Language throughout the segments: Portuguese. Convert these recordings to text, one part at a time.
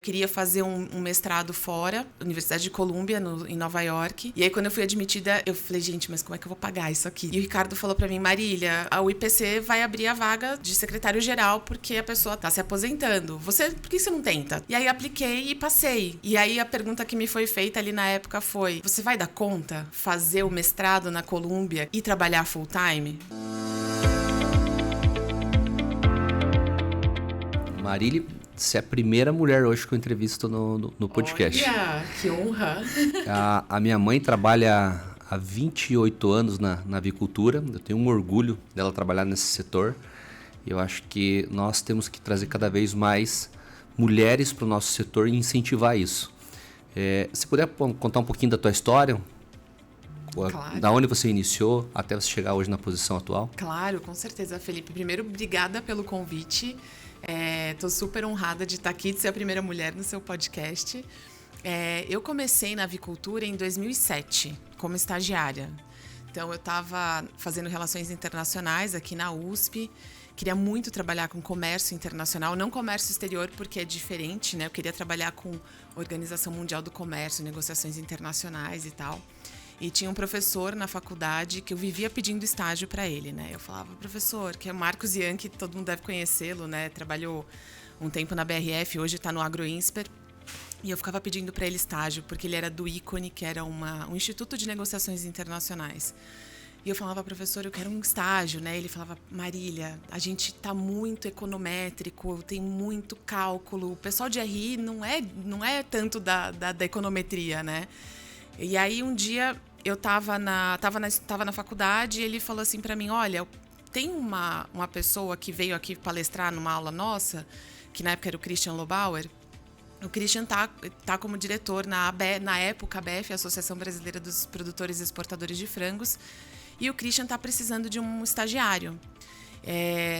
Queria fazer um mestrado fora, Universidade de Columbia, em Nova York. E aí, quando eu fui admitida, eu falei, gente, mas como é que eu vou pagar isso aqui? E o Ricardo falou pra mim, Marília, a UIPC vai abrir a vaga de secretário-geral porque a pessoa tá se aposentando. Por que você não tenta? E aí, apliquei e passei. E aí, a pergunta que me foi feita ali na época foi, você vai dar conta fazer o mestrado na Columbia e trabalhar full time? Marília, você é a primeira mulher hoje que eu entrevisto no podcast. Olha, que honra! A minha mãe trabalha há 28 anos na avicultura. Eu tenho um orgulho dela trabalhar nesse setor. Eu acho que nós temos que trazer cada vez mais mulheres para o nosso setor e incentivar isso. Se puder contar um pouquinho da tua história, Claro. Da onde você iniciou até você chegar hoje na posição atual? Claro, com certeza, Felipe. Primeiro, obrigada pelo convite. Estou super honrada de estar aqui, de ser a primeira mulher no seu podcast. Eu comecei na avicultura em 2007, como estagiária. Então, eu estava fazendo relações internacionais aqui na USP. Queria muito trabalhar com comércio internacional, não comércio exterior, porque é diferente, né? Eu queria trabalhar com Organização Mundial do Comércio, negociações internacionais e tal. E tinha um professor na faculdade que eu vivia pedindo estágio para ele, né? Eu falava, professor, que é Marcos Yankee, todo mundo deve conhecê-lo, né? Trabalhou um tempo na BRF, hoje está no AgroInsper. E eu ficava pedindo para ele estágio, porque ele era do ICONE, que era um Instituto de Negociações Internacionais. E eu falava, professor, eu quero um estágio, né? Ele falava, Marília, a gente está muito econométrico, tem muito cálculo. O pessoal de RI não é tanto da econometria, né? E aí, um dia, eu tava na faculdade e ele falou assim para mim, olha, tem uma pessoa que veio aqui palestrar numa aula nossa, que na época era o Christian Lobauer. O Christian tá como diretor na época, a ABF, a Associação Brasileira dos Produtores e Exportadores de Frangos, e o Christian tá precisando de um estagiário.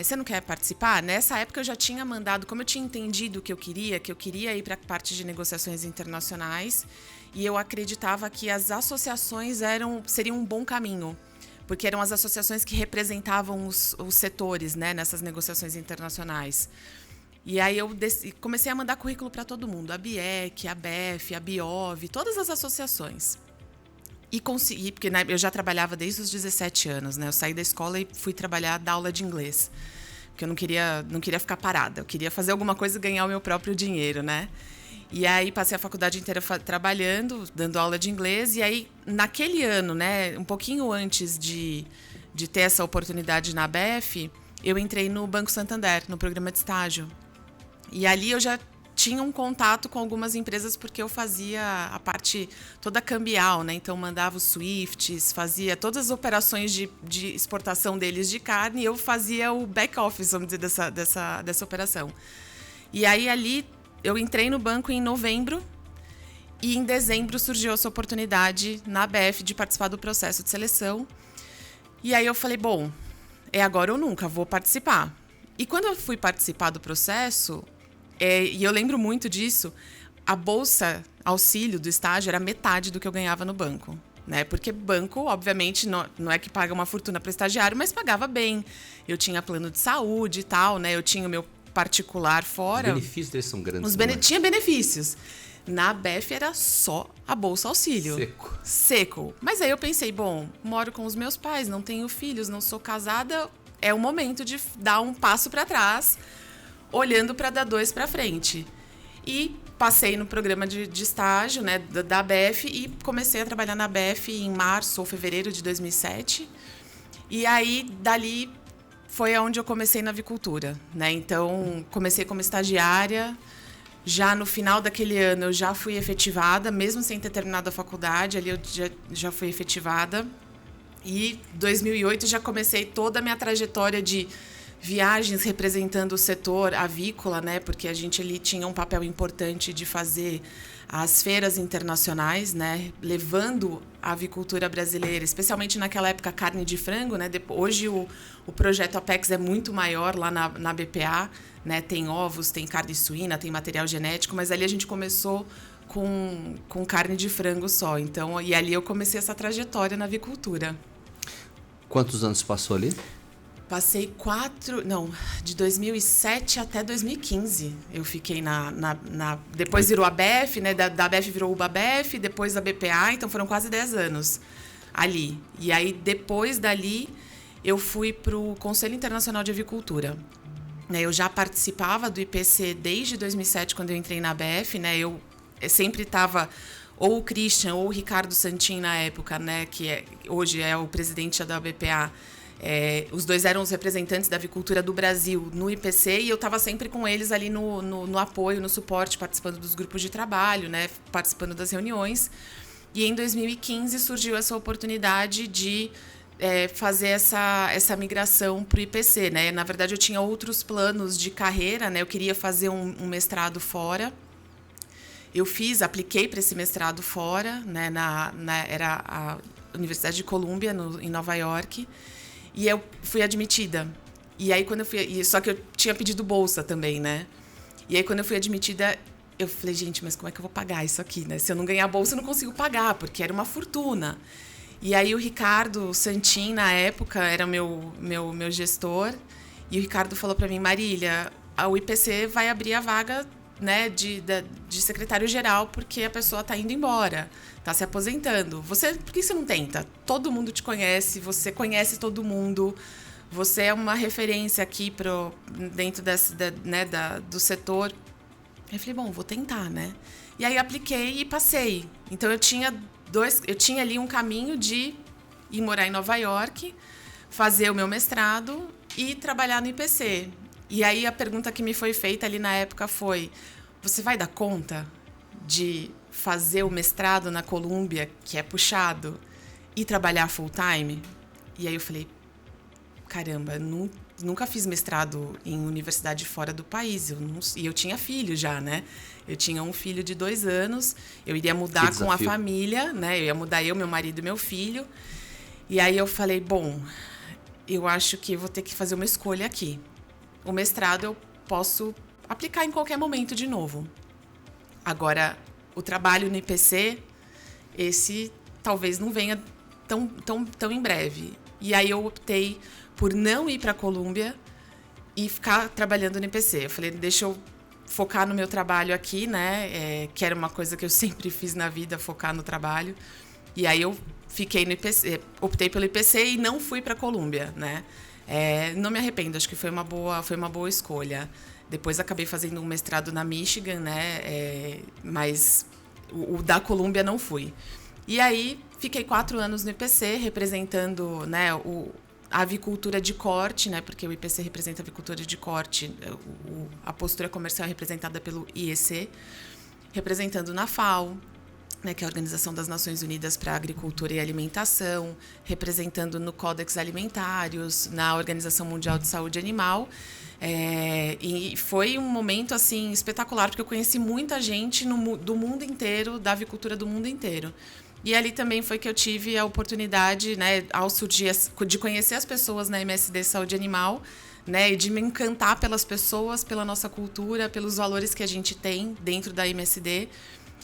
Você não quer participar? Nessa época eu já tinha mandado, como eu tinha entendido que eu queria ir para a parte de negociações internacionais, e eu acreditava que as associações seriam um bom caminho, porque eram as associações que representavam os setores, né, nessas negociações internacionais. E aí eu comecei a mandar currículo para todo mundo, a BIEC, a BEF, a BIOV, todas as associações. E consegui, porque eu já trabalhava desde os 17 anos, né? Eu saí da escola e fui dar aula de inglês, porque eu não queria ficar parada, eu queria fazer alguma coisa e ganhar o meu próprio dinheiro, né? E aí passei a faculdade inteira trabalhando, dando aula de inglês, e aí naquele ano, né, um pouquinho antes de ter essa oportunidade na ABF, eu entrei no Banco Santander, no programa de estágio. E ali eu já tinha um contato com algumas empresas porque eu fazia a parte toda cambial, né? Então mandava os Swifts, fazia todas as operações de exportação deles de carne, e eu fazia o back office, vamos dizer, dessa operação. E aí ali eu entrei no banco em novembro e em dezembro surgiu essa oportunidade na ABF de participar do processo de seleção. E aí eu falei, bom, é agora ou nunca, vou participar. E quando eu fui participar do processo, e eu lembro muito disso, a bolsa auxílio do estágio era metade do que eu ganhava no banco, né? Porque banco, obviamente, não é que paga uma fortuna para estagiário, mas pagava bem. Eu tinha plano de saúde e tal, né? Eu tinha o meu particular fora. Os benefícios deles são grandes. Tinha benefícios. Na ABF era só a bolsa auxílio. Seco. Mas aí eu pensei, bom, moro com os meus pais, não tenho filhos, não sou casada, é o momento de dar um passo para trás, olhando para dar 2 para frente. E passei no programa de estágio, né, da ABF, e comecei a trabalhar na ABF em março ou fevereiro de 2007. E aí, dali, foi onde eu comecei na avicultura, né? Então, comecei como estagiária. Já no final daquele ano, eu já fui efetivada, mesmo sem ter terminado a faculdade, ali eu já fui efetivada. E em 2008 já comecei toda a minha trajetória de viagens representando o setor avícola, né? Porque a gente ali tinha um papel importante de fazer as feiras internacionais, né? Levando a avicultura brasileira, especialmente naquela época carne de frango, né? Hoje o projeto Apex é muito maior lá na BPA, né? Tem ovos, tem carne suína, tem material genético, mas ali a gente começou com carne de frango só. Então, e ali eu comecei essa trajetória na avicultura. Quantos anos passou ali? Passei de 2007 até 2015. Eu fiquei depois virou a BF, né? Da BF virou o BABF, depois a BPA, então foram quase 10 anos ali. E aí, depois dali, eu fui para o Conselho Internacional de Avicultura. Eu já participava do IPC desde 2007, quando eu entrei na BF, né? Eu sempre estava, ou o Christian ou o Ricardo Santin na época, né? Hoje é o presidente da BPA. Os dois eram os representantes da avicultura do Brasil no IPC e eu estava sempre com eles ali no apoio, no suporte, participando dos grupos de trabalho, né, participando das reuniões. E em 2015 surgiu essa oportunidade de fazer essa migração para o IPC. Né? Na verdade, eu tinha outros planos de carreira, né? Eu queria fazer um mestrado fora. Eu apliquei para esse mestrado fora, né? Era a Universidade de Columbia, em Nova York. E eu fui admitida. E aí, quando eu fui... Só que eu tinha pedido bolsa também, né? E aí, quando eu fui admitida, eu falei, gente, mas como é que eu vou pagar isso aqui, né? Se eu não ganhar bolsa, eu não consigo pagar, porque era uma fortuna. E aí, o Ricardo Santin, na época, era meu gestor. E o Ricardo falou para mim, Marília, o IPC vai abrir a vaga, né, de secretário-geral, porque a pessoa está indo embora. Está se aposentando. Por que você não tenta? Todo mundo te conhece, você conhece todo mundo, você é uma referência aqui dentro do setor. Eu falei, bom, vou tentar, né? E aí apliquei e passei. Então eu tinha ali um caminho de ir morar em Nova York, fazer o meu mestrado e trabalhar no IPC. E aí a pergunta que me foi feita ali na época foi, você vai dar conta de fazer o mestrado na Colômbia, que é puxado, e trabalhar full time? E aí eu falei, caramba, nunca fiz mestrado em universidade fora do país. E eu tinha filho já, né? Eu tinha um filho de 2 anos, eu iria mudar com a família, né? Eu ia mudar meu marido e meu filho. E aí eu falei, bom, eu acho que eu vou ter que fazer uma escolha aqui. O mestrado eu posso aplicar em qualquer momento de novo. Agora, o trabalho no IPC, esse talvez não venha tão em breve. E aí eu optei por não ir para a Colômbia e ficar trabalhando no IPC. Eu falei, deixa eu focar no meu trabalho aqui, né? Que era uma coisa que eu sempre fiz na vida, focar no trabalho. E aí eu fiquei no IPC, optei pelo IPC e não fui para a Colômbia, né? Não me arrependo, acho que foi uma boa escolha. Depois acabei fazendo um mestrado na Michigan, né? Mas o da Colômbia não fui. E aí fiquei 4 anos no IPC, representando, né, a avicultura de corte, né? Porque o IPC representa a avicultura de corte, a postura comercial é representada pelo IEC, representando na FAO, né, que é a Organização das Nações Unidas para a Agricultura e Alimentação, representando no Codex Alimentários, na Organização Mundial de Saúde Animal. E foi um momento assim espetacular, porque eu conheci muita gente do mundo inteiro, da avicultura do mundo inteiro. E ali também foi que eu tive a oportunidade, né, ao surgir, de conhecer as pessoas na MSD Saúde Animal, né, e de me encantar pelas pessoas, pela nossa cultura, pelos valores que a gente tem dentro da MSD.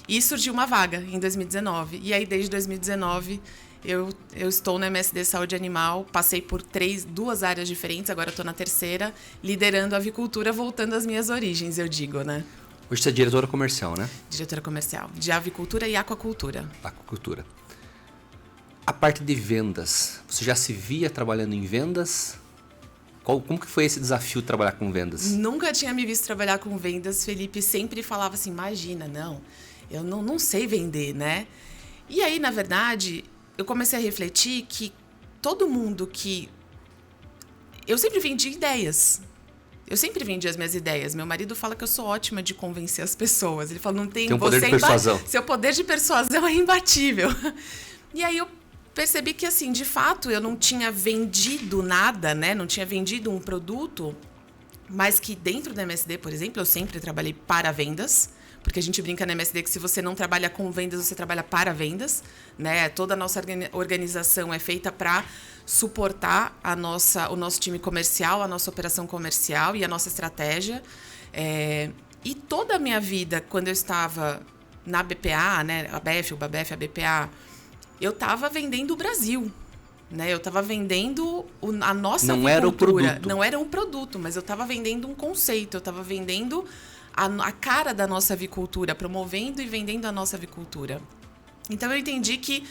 E surgiu uma vaga em 2019. E aí, desde 2019, eu estou na MSD Saúde Animal, passei por 2 áreas diferentes, agora estou na 3ª, liderando a avicultura, voltando às minhas origens, eu digo, né? Hoje você é diretora comercial, né? Diretora comercial, de avicultura e aquacultura. Aquacultura. A parte de vendas, você já se via trabalhando em vendas? Como que foi esse desafio de trabalhar com vendas? Nunca tinha me visto trabalhar com vendas. Felipe sempre falava assim, imagina, eu não sei vender, né? E aí, na verdade, eu comecei a refletir que todo mundo que... Eu sempre vendi ideias. Eu sempre vendi as minhas ideias. Meu marido fala que eu sou ótima de convencer as pessoas. Ele fala, não tem... um poder de persuasão. Seu poder de persuasão é imbatível. E aí eu percebi que, assim, de fato, eu não tinha vendido nada, né? Não tinha vendido um produto, mas que dentro da MSD, por exemplo, eu sempre trabalhei para vendas, porque a gente brinca na MSD que se você não trabalha com vendas, você trabalha para vendas, né? Toda a nossa organização é feita para suportar o nosso time comercial, a nossa operação comercial e a nossa estratégia. E toda a minha vida, quando eu estava na BPA, né? A BF, o BABF, a BPA, eu estava vendendo o Brasil. né? Eu estava vendendo a nossa Não avicultura. era o produto. Não era um produto, mas eu estava vendendo um conceito. Eu estava vendendo a cara da nossa avicultura, promovendo e vendendo a nossa avicultura. Então eu entendi que,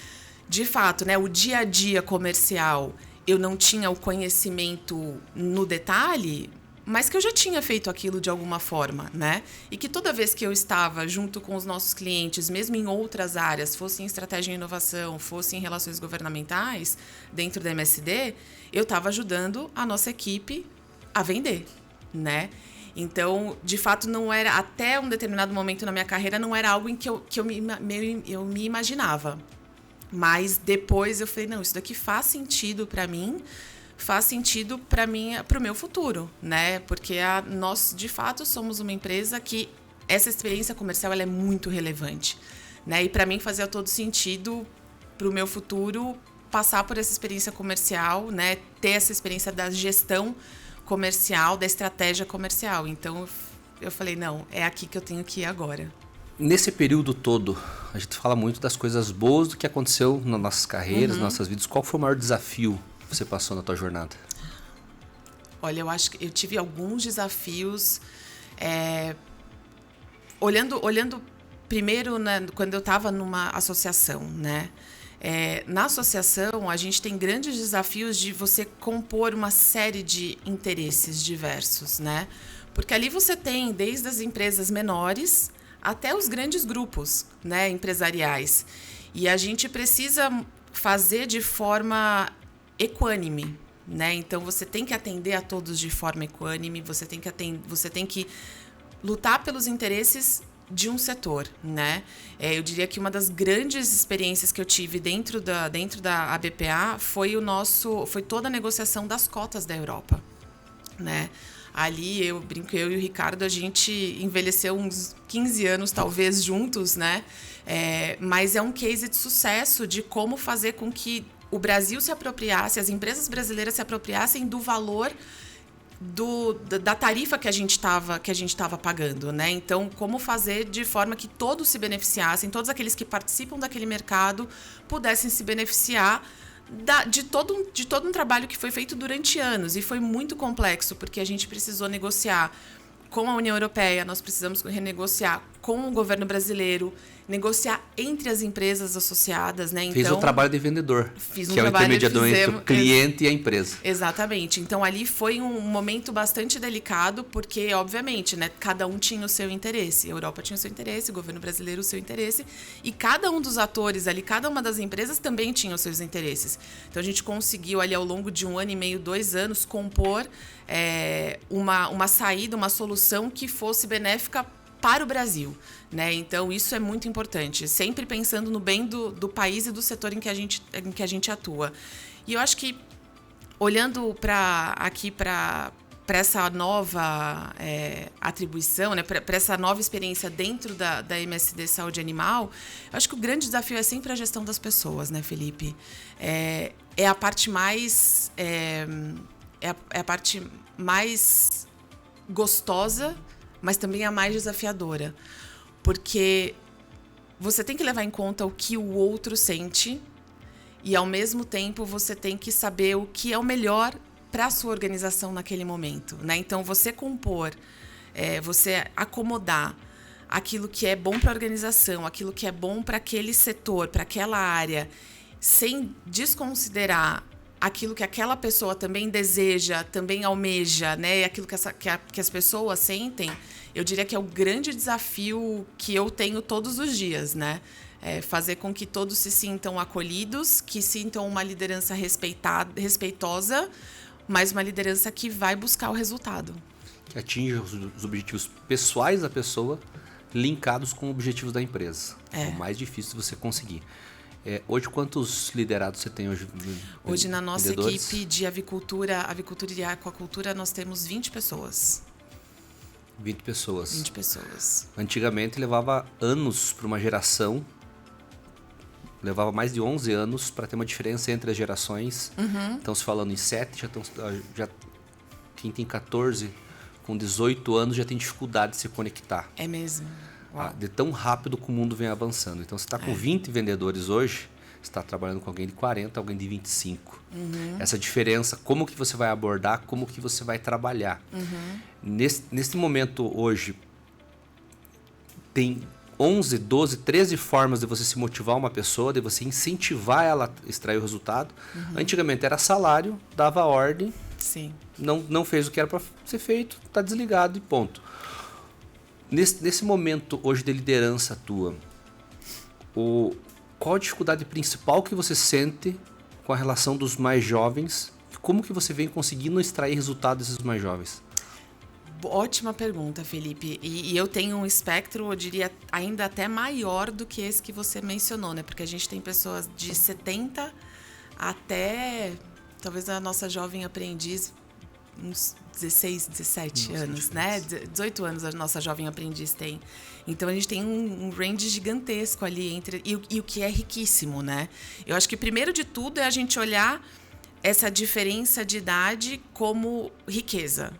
de fato, né, o dia a dia comercial, eu não tinha o conhecimento no detalhe, mas que eu já tinha feito aquilo de alguma forma, né? E que toda vez que eu estava junto com os nossos clientes, mesmo em outras áreas, fosse em estratégia e inovação, fosse em relações governamentais, dentro da MSD, eu estava ajudando a nossa equipe a vender, né? Então, de fato, não era, até um determinado momento na minha carreira, não era algo em que eu me imaginava. Mas depois eu falei, não, isso daqui faz sentido para mim, faz sentido para o meu futuro, né? Porque nós, de fato, somos uma empresa que essa experiência comercial ela é muito relevante, né? E para mim fazia todo sentido para o meu futuro passar por essa experiência comercial, né? Ter essa experiência da gestão comercial, da estratégia comercial. Então eu falei, não, é aqui que eu tenho que ir agora. Nesse período todo, a gente fala muito das coisas boas do que aconteceu nas nossas carreiras, nas nossas vidas. Qual foi o maior desafio que você passou na tua jornada? Olha, eu acho que eu tive alguns desafios. Olhando primeiro, né, quando eu estava numa associação, né? Na associação, a gente tem grandes desafios de você compor uma série de interesses diversos, né? Porque ali você tem desde as empresas menores até os grandes grupos, né, empresariais. E a gente precisa fazer de forma equânime, né? Então você tem que atender a todos de forma equânime, você tem que lutar pelos interesses de um setor, né? Eu diria que uma das grandes experiências que eu tive dentro da ABPA foi toda a negociação das cotas da Europa, né? Ali, eu e o Ricardo, a gente envelheceu uns 15 anos, talvez, juntos, né? Mas é um case de sucesso de como fazer com que o Brasil se apropriasse, as empresas brasileiras se apropriassem do valor da tarifa que a gente estava pagando, né? Então, como fazer de forma que todos se beneficiassem, todos aqueles que participam daquele mercado pudessem se beneficiar de todo um trabalho que foi feito durante anos. E foi muito complexo, porque a gente precisou negociar com a União Europeia, nós precisamos renegociar com o governo brasileiro, negociar entre as empresas associadas, né? Fez o trabalho de vendedor, que é o intermediador entre o cliente e a empresa. Exatamente. Então, ali foi um momento bastante delicado, porque, obviamente, né, cada um tinha o seu interesse. A Europa tinha o seu interesse, o governo brasileiro o seu interesse, e cada um dos atores ali, cada uma das empresas também tinha os seus interesses. Então, a gente conseguiu, ali, ao longo de 1 ano e meio, 2 anos, compor uma saída, uma solução que fosse benéfica para o Brasil, né? Então, isso é muito importante, sempre pensando no bem do país e do setor em que a gente atua. E eu acho que, olhando para essa nova atribuição, né, para essa nova experiência dentro da MSD Saúde Animal, eu acho que o grande desafio é sempre a gestão das pessoas, né, Felipe? É a parte mais... É a parte mais gostosa, mas também a mais desafiadora. Porque você tem que levar em conta o que o outro sente e, ao mesmo tempo, você tem que saber o que é o melhor para a sua organização naquele momento, né? Então, você compor, você acomodar aquilo que é bom para a organização, aquilo que é bom para aquele setor, para aquela área, sem desconsiderar aquilo que aquela pessoa também deseja, também almeja, né? Aquilo que as pessoas sentem, eu diria que é o grande desafio que eu tenho todos os dias, né? Fazer com que todos se sintam acolhidos, que sintam uma liderança respeitosa, mas uma liderança que vai buscar o resultado. Que atinja os objetivos pessoais da pessoa linkados com objetivos da empresa. É o mais difícil de você conseguir. Hoje, quantos liderados você tem hoje? Hoje, na nossa equipe de avicultura e aquacultura, nós temos 20 pessoas. 20 pessoas. 20 pessoas. Antigamente, levava anos para uma geração, levava mais de 11 anos para ter uma diferença entre as gerações. Estão se falando em 7, quem tem 14, com 18 anos, já tem dificuldade de se conectar. É mesmo. De tão rápido que o mundo vem avançando. Então, você está com 20 vendedores hoje, Você está trabalhando com alguém de 40, alguém de 25. Essa diferença, como que você vai abordar, como que você vai trabalhar. Nesse momento hoje, tem 11, 12, 13 formas de você se motivar uma pessoa, de você incentivar ela a extrair o resultado. Antigamente era salário, dava ordem, Sim. não fez o que era para ser feito, está desligado e ponto. Nesse momento hoje de liderança tua, qual a dificuldade principal que você sente com a relação dos mais jovens? Como que você vem conseguindo extrair resultados desses mais jovens? Ótima pergunta, Felipe. E eu tenho um espectro, eu diria, ainda até maior do que esse que você mencionou, né? Porque a gente tem pessoas de 70 até, talvez, a nossa jovem aprendiz, uns 16, 17 anos, né? 18 anos a nossa jovem aprendiz tem. Então, a gente tem um range gigantesco ali entre... E o que é riquíssimo, né? Eu acho que, primeiro de tudo, é a gente olhar essa diferença de idade como riqueza.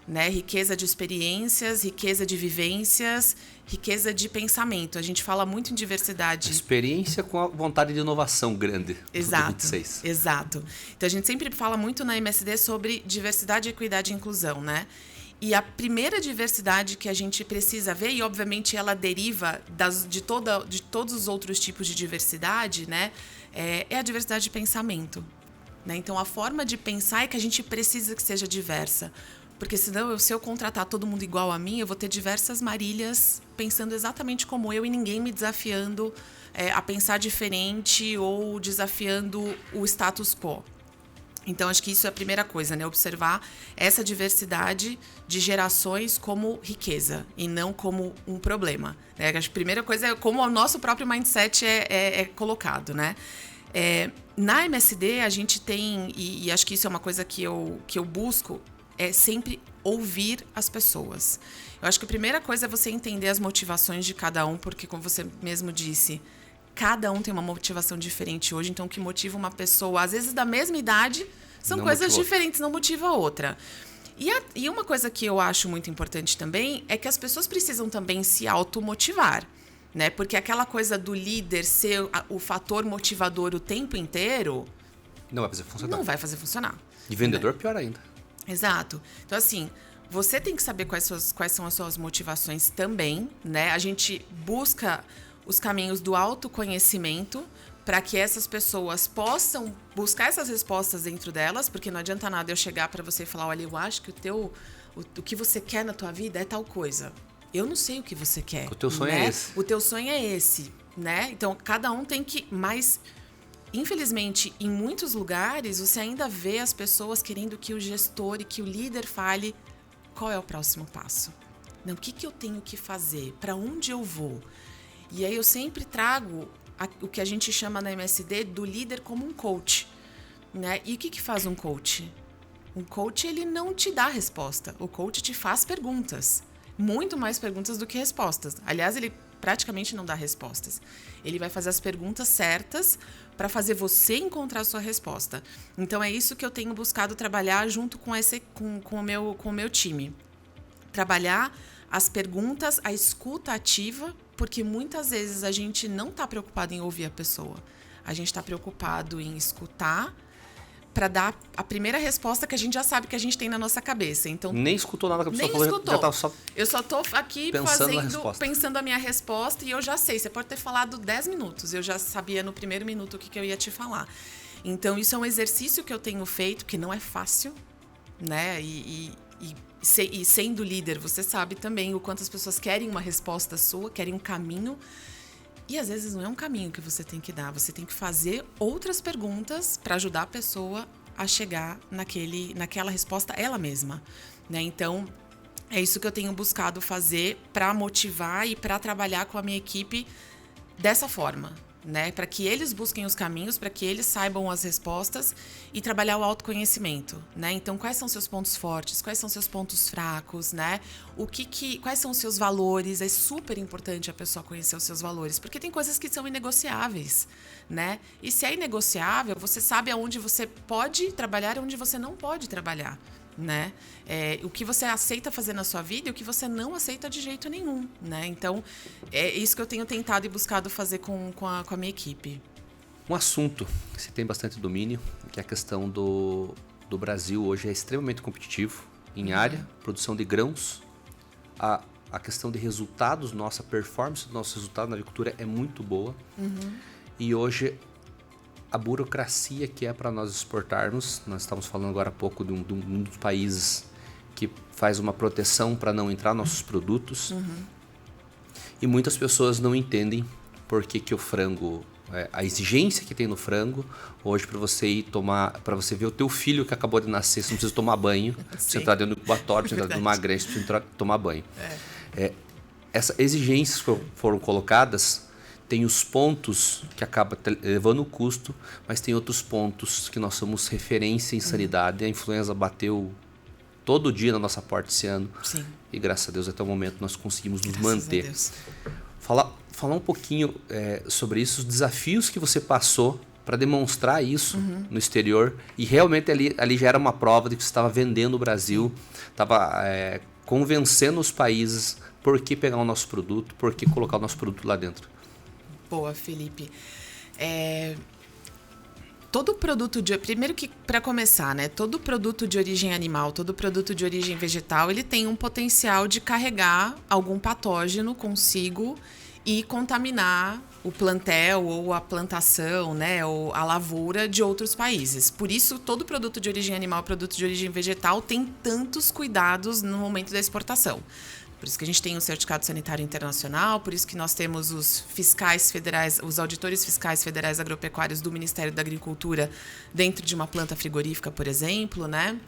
Né? Riqueza de experiências, riqueza de vivências, riqueza de pensamento. A gente fala muito em diversidade. Experiência com a vontade de inovação grande. Exato, 26. exato. Então, a gente sempre fala muito na MSD sobre diversidade, equidade e inclusão, né? E a primeira diversidade que a gente precisa ver, e obviamente ela deriva de todos os outros tipos de diversidade, né? É a diversidade de pensamento. Né? Então, a forma de pensar é que a gente precisa que seja diversa. Porque senão, se eu contratar todo mundo igual a mim, eu vou ter diversas Marílias pensando exatamente como eu e ninguém me desafiando a pensar diferente ou desafiando o status quo. Então, acho que isso é a primeira coisa, né? Observar essa diversidade de gerações como riqueza e não como um problema. Né? Acho que a primeira coisa é como o nosso próprio mindset é colocado, né? Na MSD, a gente tem, e acho que isso é uma coisa que eu busco, é sempre ouvir as pessoas. Eu acho que a primeira coisa é você entender as motivações de cada um, porque, como você mesmo disse, cada um tem uma motivação diferente hoje. Então, o que motiva uma pessoa, às vezes da mesma idade, são não coisas motivou. Diferentes, não motiva a outra. E uma coisa que eu acho muito importante também é que as pessoas precisam também se automotivar. Né? Porque aquela coisa do líder ser o fator motivador o tempo inteiro... Não vai fazer funcionar. Não vai fazer funcionar. E vendedor, pior ainda. Exato. Então, assim, você tem que saber quais são as suas motivações também, né? A gente busca os caminhos do autoconhecimento para que essas pessoas possam buscar essas respostas dentro delas, porque não adianta nada eu chegar para você e falar, olha, eu acho que o que você quer na tua vida é tal coisa. Eu não sei o que você quer. O teu sonho né? é esse. O teu sonho é esse, né? Então, cada um tem que... Infelizmente, em muitos lugares, você ainda vê as pessoas querendo que o gestor e que o líder fale qual é o próximo passo. Não, o que eu tenho que fazer? Para onde eu vou? E aí eu sempre trago o que a gente chama na MSD do líder como um coach. Né? E o que faz um coach? Um coach, ele não te dá resposta. O coach te faz perguntas. Muito mais perguntas do que respostas. Aliás, ele praticamente não dá respostas. Ele vai fazer as perguntas certas para fazer você encontrar a sua resposta. Então, é isso que eu tenho buscado trabalhar junto com o meu time. Trabalhar as perguntas, a escuta ativa, porque muitas vezes a gente não está preocupado em ouvir a pessoa. A gente está preocupado em escutar para dar a primeira resposta que a gente já sabe que a gente tem na nossa cabeça. Então, nem escutou nada que a pessoa nem falou, escutou. já tá só eu só tô aqui pensando a minha resposta e eu já sei. Você pode ter falado 10 minutos, eu já sabia no primeiro minuto o que eu ia te falar. Então, isso é um exercício que eu tenho feito, que não é fácil, né? E sendo líder, você sabe também o quanto as pessoas querem uma resposta sua, querem um caminho. E às vezes não é um caminho que você tem que dar, você tem que fazer outras perguntas para ajudar a pessoa a chegar naquela resposta ela mesma, né? Então, é isso que eu tenho buscado fazer para motivar e para trabalhar com a minha equipe dessa forma, né? Para que eles busquem os caminhos, para que eles saibam as respostas e trabalhar o autoconhecimento, né? Então, quais são seus pontos fortes, quais são seus pontos fracos, né? Quais são os seus valores? É super importante a pessoa conhecer os seus valores, porque tem coisas que são inegociáveis, né? E se é inegociável, você sabe aonde você pode trabalhar e onde você não pode trabalhar, né? O que você aceita fazer na sua vida e o que você não aceita de jeito nenhum, né? Então, é isso que eu tenho tentado e buscado fazer com a minha equipe. Um assunto que se tem bastante domínio, que é a questão do Brasil hoje é extremamente competitivo em área, produção de grãos, a questão de resultados, nossa performance do nosso resultado na agricultura é muito boa. E hoje a burocracia que é para nós exportarmos, nós estamos falando agora há pouco de um dos países que faz uma proteção para não entrar nossos produtos. E muitas pessoas não entendem por que o frango, a exigência que tem no frango, hoje para você ir tomar, para você ver o teu filho que acabou de nascer, você não precisa tomar banho, você entrar dentro do incubatório, você entrar dentro de uma granja, você precisa tomar banho. Essas exigências que foram colocadas, tem os pontos que acaba levando o custo, mas tem outros pontos que nós somos referência em sanidade. A influenza bateu todo dia na nossa porta esse ano. Sim. E graças a Deus até o momento nós conseguimos nos Graças manter. a Deus. Falar um pouquinho sobre isso, os desafios que você passou para demonstrar isso no exterior. E realmente ali já era uma prova de que você estava vendendo o Brasil, estava convencendo os países por que pegar o nosso produto, por que colocar o nosso produto lá dentro. Boa, Felipe. Todo produto primeiro que, para começar, né? Todo produto de origem animal, todo produto de origem vegetal, ele tem um potencial de carregar algum patógeno consigo e contaminar o plantel ou a plantação, né? Ou a lavoura de outros países. Por isso, todo produto de origem animal, produto de origem vegetal, tem tantos cuidados no momento da exportação. Por isso que a gente tem o Certificado Sanitário Internacional, por isso que nós temos os fiscais federais, os auditores fiscais federais agropecuários do Ministério da Agricultura dentro de uma planta frigorífica, por exemplo, né?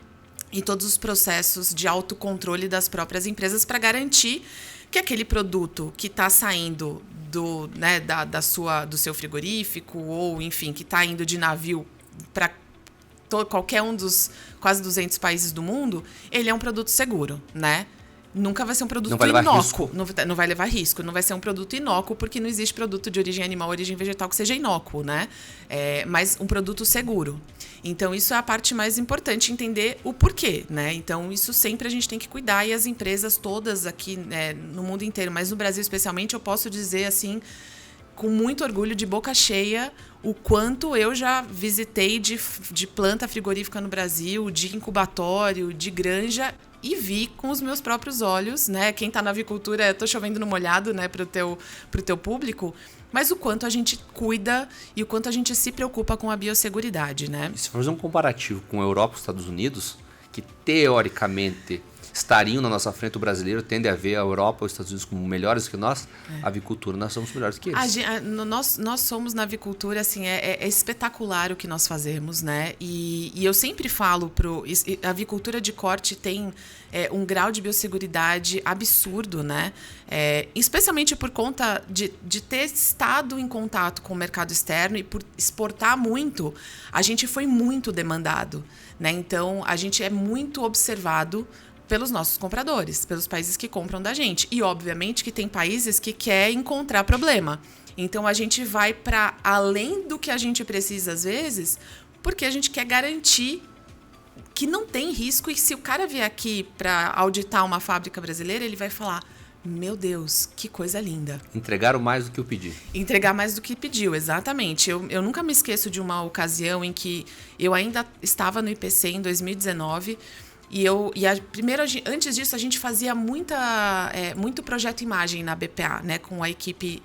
E todos os processos de autocontrole das próprias empresas para garantir que aquele produto que está saindo do seu frigorífico ou, enfim, que está indo de navio para qualquer um dos quase 200 países do mundo, ele é um produto seguro, né? Nunca vai ser um produto inócuo. Não vai levar risco. Não vai ser um produto inócuo, porque não existe produto de origem animal ou origem vegetal que seja inócuo, né? Mas um produto seguro. Então, isso é a parte mais importante, entender o porquê, né? Então, isso sempre a gente tem que cuidar. E as empresas todas aqui, né, no mundo inteiro, mas no Brasil especialmente, eu posso dizer, assim, com muito orgulho, de boca cheia, o quanto eu já visitei de planta frigorífica no Brasil, de incubatório, de granja, e vi com os meus próprios olhos, né? Quem está na avicultura, tô chovendo no molhado, né, pro teu público, mas o quanto a gente cuida e o quanto a gente se preocupa com a biosseguridade, né? E se for fazer um comparativo com a Europa e os Estados Unidos, que teoricamente estariam na nossa frente, o brasileiro tende a ver a Europa ou os Estados Unidos como melhores que nós, a avicultura nós somos melhores que eles. Nós somos na avicultura, assim, é espetacular o que nós fazemos, né? E eu sempre falo a avicultura de corte tem um grau de biosseguridade absurdo, né? Especialmente por conta de ter estado em contato com o mercado externo e por exportar muito, a gente foi muito demandado, né? Então, a gente é muito observado pelos nossos compradores, pelos países que compram da gente. E, obviamente, que tem países que querem encontrar problema. Então, a gente vai para além do que a gente precisa, às vezes, porque a gente quer garantir que não tem risco. E se o cara vier aqui para auditar uma fábrica brasileira, ele vai falar: meu Deus, que coisa linda. Entregaram mais do que eu pedi. Entregar mais do que pediu, exatamente. Eu nunca me esqueço de uma ocasião em que eu ainda estava no IPC em 2019... Antes disso, a gente fazia muito projeto imagem na BPA, né, com a equipe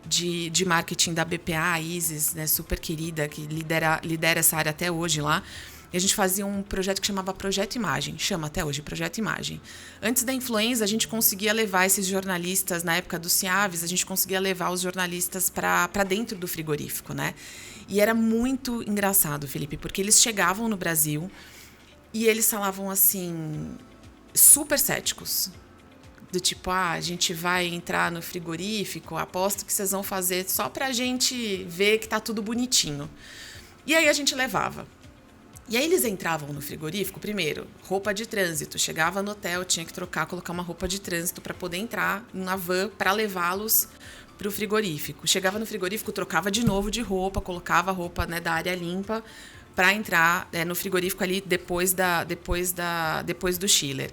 de marketing da BPA, a Isis, né, super querida, que lidera essa área até hoje lá. E a gente fazia um projeto que chamava Projeto Imagem, chama até hoje Projeto Imagem. Antes da influenza, a gente conseguia levar esses jornalistas, na época do CIAVES, a gente conseguia levar os jornalistas para dentro do frigorífico, né? E era muito engraçado, Felipe, porque eles chegavam no Brasil e eles falavam assim, super céticos. Do tipo, a gente vai entrar no frigorífico, aposto que vocês vão fazer só pra gente ver que tá tudo bonitinho. E aí a gente levava. E aí eles entravam no frigorífico, primeiro, roupa de trânsito. Chegava no hotel, tinha que colocar uma roupa de trânsito para poder entrar na van para levá-los pro frigorífico. Chegava no frigorífico, trocava de novo de roupa, colocava a roupa, né, da área limpa para entrar no frigorífico ali depois do chiller.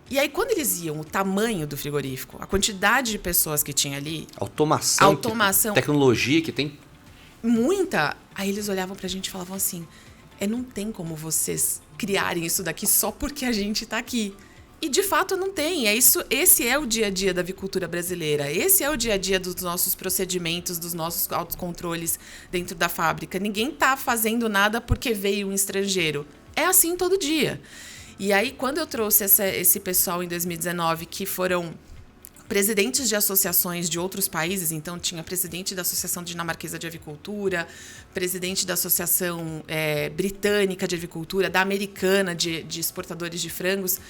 E aí, quando eles iam, o tamanho do frigorífico, a quantidade de pessoas que tinha ali... Automação. Tecnologia que tem... muita. Aí eles olhavam pra gente e falavam assim, não tem como vocês criarem isso daqui só porque a gente tá aqui. E de fato não tem. Esse é o dia a dia da avicultura brasileira. Esse é o dia a dia dos nossos procedimentos, dos nossos autocontroles dentro da fábrica. Ninguém tá fazendo nada porque veio um estrangeiro. É assim todo dia. E aí, quando eu trouxe esse pessoal em 2019, que foram presidentes de associações de outros países, então tinha presidente da Associação Dinamarquesa de Avicultura, presidente da Associação Britânica de Avicultura, da Americana de Exportadores de Frangos,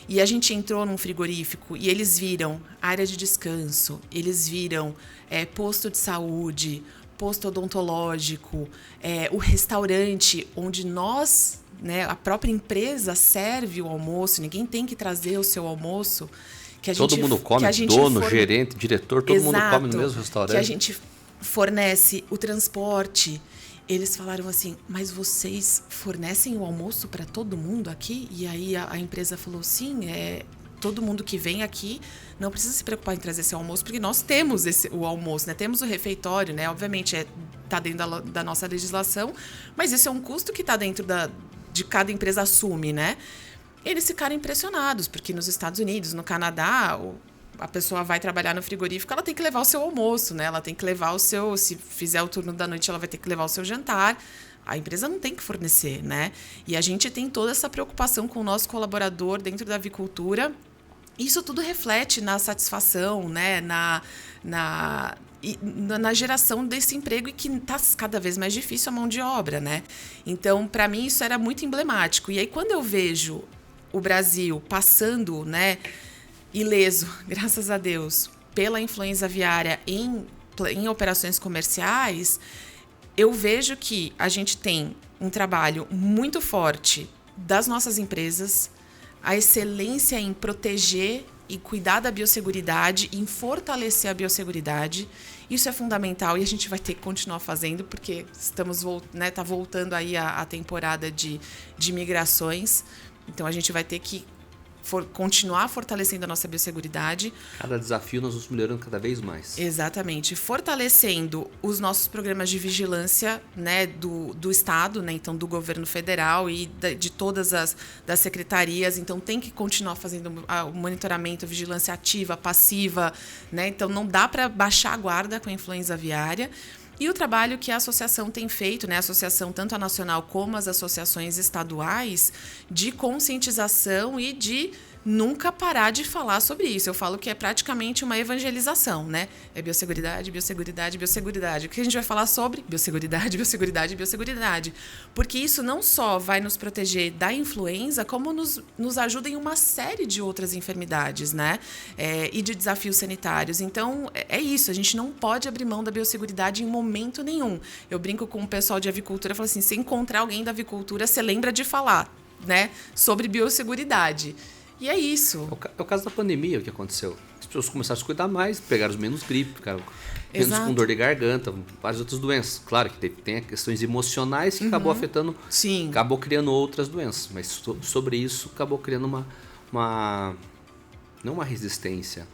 e a gente entrou num frigorífico e eles viram área de descanso, eles viram posto de saúde, posto odontológico, o restaurante onde nós, né, a própria empresa serve o almoço, ninguém tem que trazer o seu almoço. Todo mundo come, dono, gerente, diretor, todo mundo come no mesmo restaurante. Que a gente fornece o transporte. Eles falaram assim, mas vocês fornecem o almoço para todo mundo aqui? E aí a empresa falou, sim, todo mundo que vem aqui não precisa se preocupar em trazer esse almoço, porque nós temos o almoço, né? Temos o refeitório, né? Obviamente está dentro da nossa legislação, mas isso é um custo que está dentro de cada empresa assume, né? Eles ficaram impressionados, porque nos Estados Unidos, no Canadá, a pessoa vai trabalhar no frigorífico, ela tem que levar o seu almoço, né? Ela tem que levar o seu... Se fizer o turno da noite, ela vai ter que levar o seu jantar. A empresa não tem que fornecer, né? E a gente tem toda essa preocupação com o nosso colaborador dentro da avicultura. Isso tudo reflete na satisfação, né? Na geração desse emprego, e que está cada vez mais difícil a mão de obra, né? Então, para mim, isso era muito emblemático. E aí, quando eu vejo o Brasil passando, né, ileso, graças a Deus, pela influenza aviária em operações comerciais, eu vejo que a gente tem um trabalho muito forte das nossas empresas, a excelência em proteger e cuidar da biosseguridade, em fortalecer a biosseguridade. Isso é fundamental e a gente vai ter que continuar fazendo, porque tá voltando aí a temporada de migrações. Então, a gente vai ter que continuar fortalecendo a nossa biosseguridade. Cada desafio nós vamos melhorando cada vez mais. Exatamente. Fortalecendo os nossos programas de vigilância, né, do Estado, né, então do governo federal e de todas das secretarias. Então, tem que continuar fazendo o monitoramento, vigilância ativa, passiva, né? Então, não dá para baixar a guarda com a influenza aviária. E o trabalho que a associação tem feito, né, a associação tanto a nacional como as associações estaduais, de conscientização e de nunca parar de falar sobre isso. Eu falo que é praticamente uma evangelização, né? É biosseguridade, biosseguridade, biosseguridade. O que a gente vai falar sobre? Biosseguridade, biosseguridade, biosseguridade. Porque isso não só vai nos proteger da influenza, como nos ajuda em uma série de outras enfermidades, né? E de desafios sanitários. Então, é isso. A gente não pode abrir mão da biosseguridade em momento nenhum. Eu brinco com o pessoal de avicultura e falo assim, se encontrar alguém da avicultura, você lembra de falar, né, sobre biosseguridade. E é isso. É o caso da pandemia, o que aconteceu. As pessoas começaram a se cuidar mais, pegaram menos gripe, ficaram menos com dor de garganta, várias outras doenças. Claro que tem questões emocionais que acabou afetando, sim, acabou criando outras doenças. Mas sobre isso, acabou criando não uma resistência,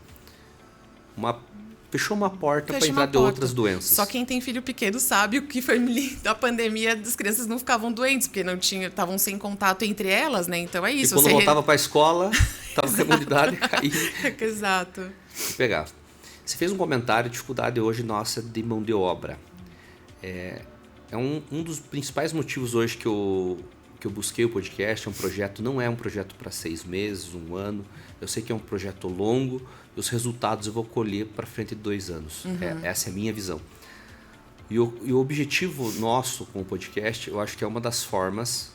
fechou uma porta para entrar de outras doenças. Só quem tem filho pequeno sabe o que foi da pandemia, as crianças não ficavam doentes, porque estavam sem contato entre elas, né? Então é isso. E quando voltava para a escola, estava com a imunidade cair. Exato. Pegar. Você fez um comentário, dificuldade hoje nossa de mão de obra. É um dos principais motivos hoje que eu busquei o podcast. Não é um projeto para 6 meses, 1 ano. Eu sei que é um projeto longo, e os resultados eu vou colher para frente de 2 anos. Essa é a minha visão. E o objetivo nosso com o podcast, eu acho que é uma das formas,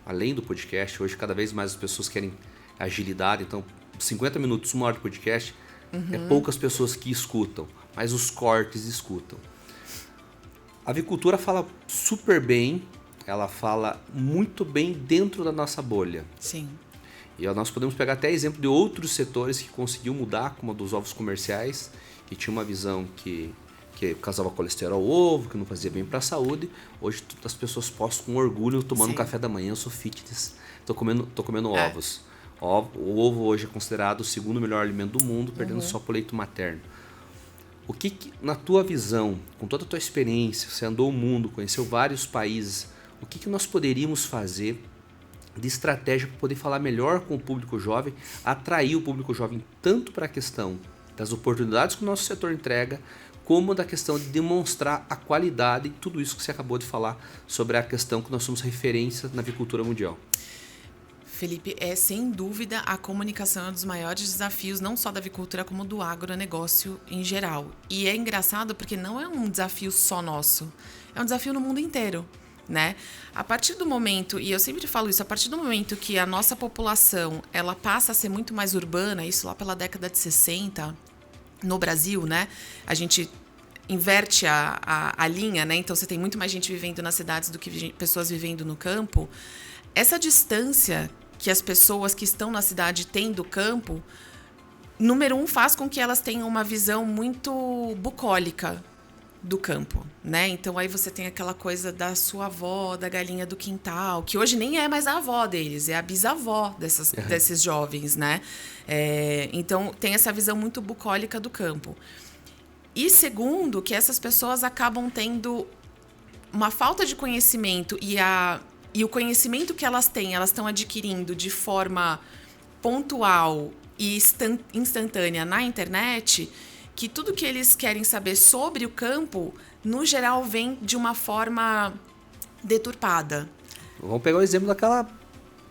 além do podcast, hoje cada vez mais as pessoas querem agilidade, então 50 minutos, 1 hora de podcast, é poucas pessoas que escutam, mas os cortes escutam. A avicultura fala super bem, ela fala muito bem dentro da nossa bolha. Sim. E nós podemos pegar até exemplo de outros setores que conseguiu mudar, como a dos ovos comerciais, que tinha uma visão que causava colesterol ovo, que não fazia bem para a saúde. Hoje as pessoas postam com orgulho tomando café da manhã, eu sou fitness, tô comendo ovos. O ovo hoje é considerado o 2º melhor alimento do mundo, perdendo só pro leite materno. O que, na tua visão, com toda a tua experiência, você andou o mundo, conheceu vários países, o que nós poderíamos fazer de estratégia para poder falar melhor com o público jovem, atrair o público jovem tanto para a questão das oportunidades que o nosso setor entrega, como da questão de demonstrar a qualidade e tudo isso que você acabou de falar sobre a questão que nós somos referência na avicultura mundial? Felipe, sem dúvida a comunicação é um dos maiores desafios, não só da avicultura, como do agronegócio em geral. E é engraçado porque não é um desafio só nosso, é um desafio no mundo inteiro, né? A partir do momento, e eu sempre falo isso, a partir do momento que a nossa população ela passa a ser muito mais urbana, isso lá pela década de 60, no Brasil, né? A gente inverte a linha, né? Então você tem muito mais gente vivendo nas cidades do que pessoas vivendo no campo. Essa distância que as pessoas que estão na cidade têm do campo, número um, faz com que elas tenham uma visão muito bucólica do campo, né? Então aí você tem aquela coisa da sua avó, da galinha do quintal, que hoje nem é mais a avó deles, é a bisavó desses jovens, né? Então tem essa visão muito bucólica do campo. E segundo, que essas pessoas acabam tendo uma falta de conhecimento e o conhecimento que elas têm, elas estão adquirindo de forma pontual e instantânea na internet, que tudo que eles querem saber sobre o campo, no geral, vem de uma forma deturpada. Vamos pegar o exemplo daquela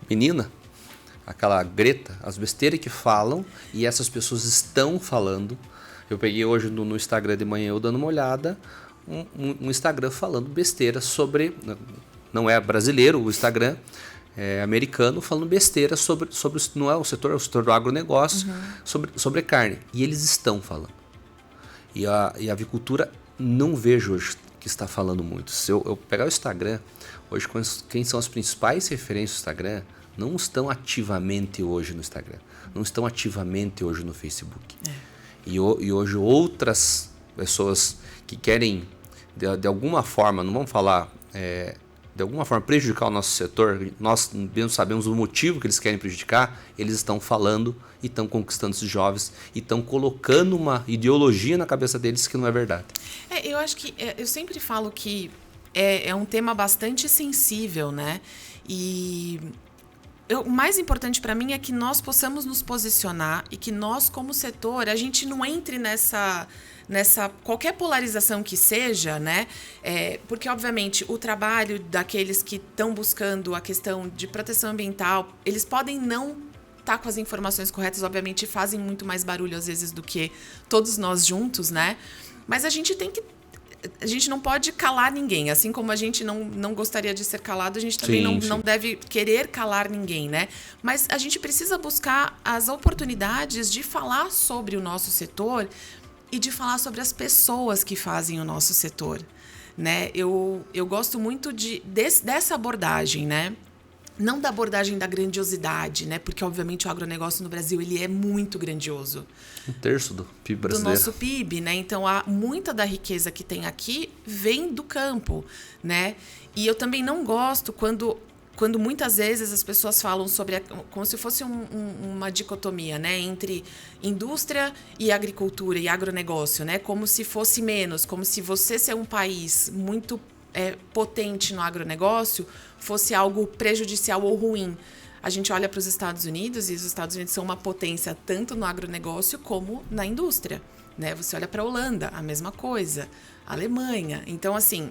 menina, aquela Greta, as besteiras que falam e essas pessoas estão falando. Eu peguei hoje no Instagram de manhã, eu dando uma olhada, um Instagram falando besteira sobre... Não é brasileiro o Instagram, é americano, falando besteira sobre não é o setor do agronegócio, sobre carne. E eles estão falando. E a avicultura não vejo hoje que está falando muito. Se eu pegar o Instagram, hoje quem são as principais referências do Instagram, não estão ativamente hoje no Instagram, não estão ativamente hoje no Facebook. E hoje outras pessoas que querem, de alguma forma, não vamos falar... de alguma forma prejudicar o nosso setor, nós mesmo sabemos o motivo que eles querem prejudicar, eles estão falando e estão conquistando esses jovens e estão colocando uma ideologia na cabeça deles que não é verdade. Eu acho que, eu sempre falo que é um tema bastante sensível, né? E o mais importante para mim é que nós possamos nos posicionar e que nós, como setor, a gente não entre nessa qualquer polarização que seja, né? Porque, obviamente, o trabalho daqueles que estão buscando a questão de proteção ambiental, eles podem não estar com as informações corretas, obviamente fazem muito mais barulho às vezes do que todos nós juntos, né? Mas a gente não pode calar ninguém, assim como a gente não gostaria de ser calado, a gente também não deve querer calar ninguém, né? Mas a gente precisa buscar as oportunidades de falar sobre o nosso setor e de falar sobre as pessoas que fazem o nosso setor, né? Eu gosto muito dessa abordagem, né? Não da abordagem da grandiosidade, né? Porque, obviamente, o agronegócio no Brasil ele é muito grandioso. 1/3 do PIB brasileiro. Do nosso PIB, né? Então, muita da riqueza que tem aqui vem do campo, né? E eu também não gosto quando muitas vezes as pessoas falam sobre como se fosse uma dicotomia, né, entre indústria e agricultura e agronegócio, né, como se fosse menos, como se você ser um país muito potente no agronegócio fosse algo prejudicial ou ruim. A gente olha para os Estados Unidos e os Estados Unidos são uma potência tanto no agronegócio como na indústria, né? Você olha para a Holanda, a mesma coisa, a Alemanha. Então, assim,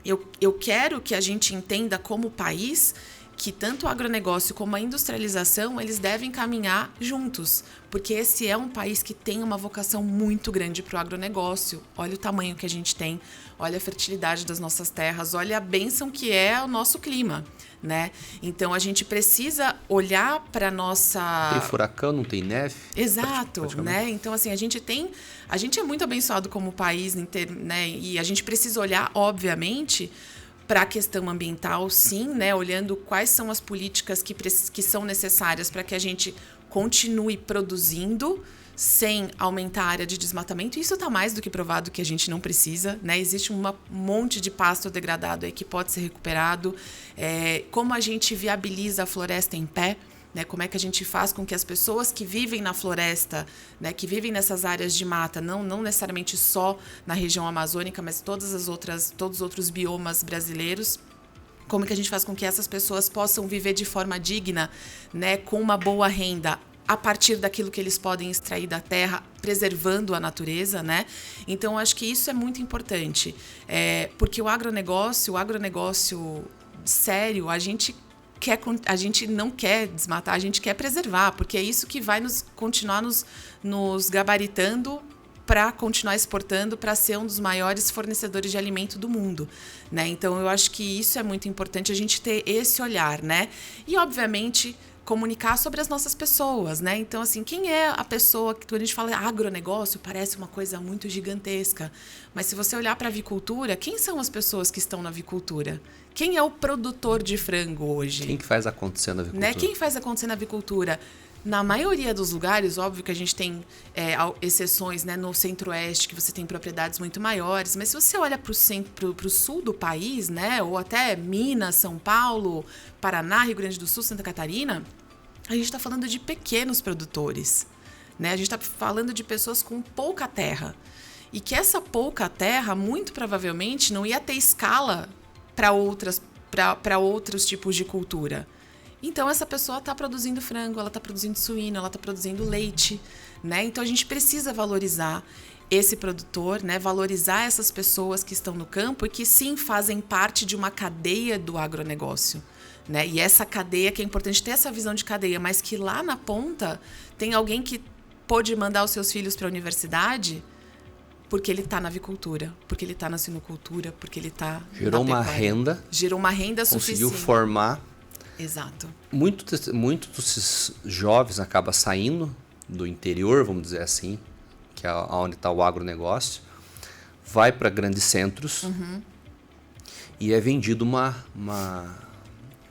eu quero que a gente entenda como país que tanto o agronegócio como a industrialização, eles devem caminhar juntos, porque esse é um país que tem uma vocação muito grande para o agronegócio. Olha o tamanho que a gente tem, olha a fertilidade das nossas terras, olha a bênção que é o nosso clima, né? Então, a gente precisa olhar para nossa... Tem furacão, não tem neve. Exato, né? Então, assim, a gente é muito abençoado como país, né? E a gente precisa olhar, obviamente, para a questão ambiental, sim, né? Olhando quais são as políticas que são necessárias para que a gente continue produzindo sem aumentar a área de desmatamento. Isso está mais do que provado que a gente não precisa, né? Existe um monte de pasto degradado aí que pode ser recuperado. Como a gente viabiliza a floresta em pé, né? Como é que a gente faz com que as pessoas que vivem na floresta, né, que vivem nessas áreas de mata, não necessariamente só na região amazônica, mas todos os outros biomas brasileiros, como que a gente faz com que essas pessoas possam viver de forma digna, né, com uma boa renda, a partir daquilo que eles podem extrair da terra, preservando a natureza, né? Então, acho que isso é muito importante, porque o agronegócio sério, a gente não quer desmatar, a gente quer preservar, porque é isso que vai continuar nos gabaritando para continuar exportando, para ser um dos maiores fornecedores de alimento do mundo, né? Então, eu acho que isso é muito importante, a gente ter esse olhar, né? E, obviamente, comunicar sobre as nossas pessoas, né? Então, assim, quem é a pessoa que, quando a gente fala agronegócio, parece uma coisa muito gigantesca, mas se você olhar para a avicultura, quem são as pessoas que estão na avicultura? Quem é o produtor de frango hoje? Quem que faz acontecer na avicultura? Né? Quem faz acontecer na avicultura? Na maioria dos lugares, óbvio que a gente tem exceções, né? No centro-oeste, que você tem propriedades muito maiores, mas se você olha para o sul do país, né? Ou até Minas, São Paulo, Paraná, Rio Grande do Sul, Santa Catarina, a gente está falando de pequenos produtores, né? A gente está falando de pessoas com pouca terra. E que essa pouca terra, muito provavelmente, não ia ter escala para outros tipos de cultura. Então, essa pessoa está produzindo frango, ela está produzindo suíno, ela está produzindo leite, né? Então, a gente precisa valorizar esse produtor, né? Valorizar essas pessoas que estão no campo e que, sim, fazem parte de uma cadeia do agronegócio, né? E essa cadeia, que é importante ter essa visão de cadeia, mas que lá na ponta tem alguém que pôde mandar os seus filhos para a universidade porque ele está na avicultura, porque ele está na sinocultura, porque ele está Gerou uma renda. Gerou uma renda suficiente. Conseguiu formar. Exato. Muito desses jovens acaba saindo do interior, vamos dizer assim, que é onde está o agronegócio, vai para grandes centros e é vendido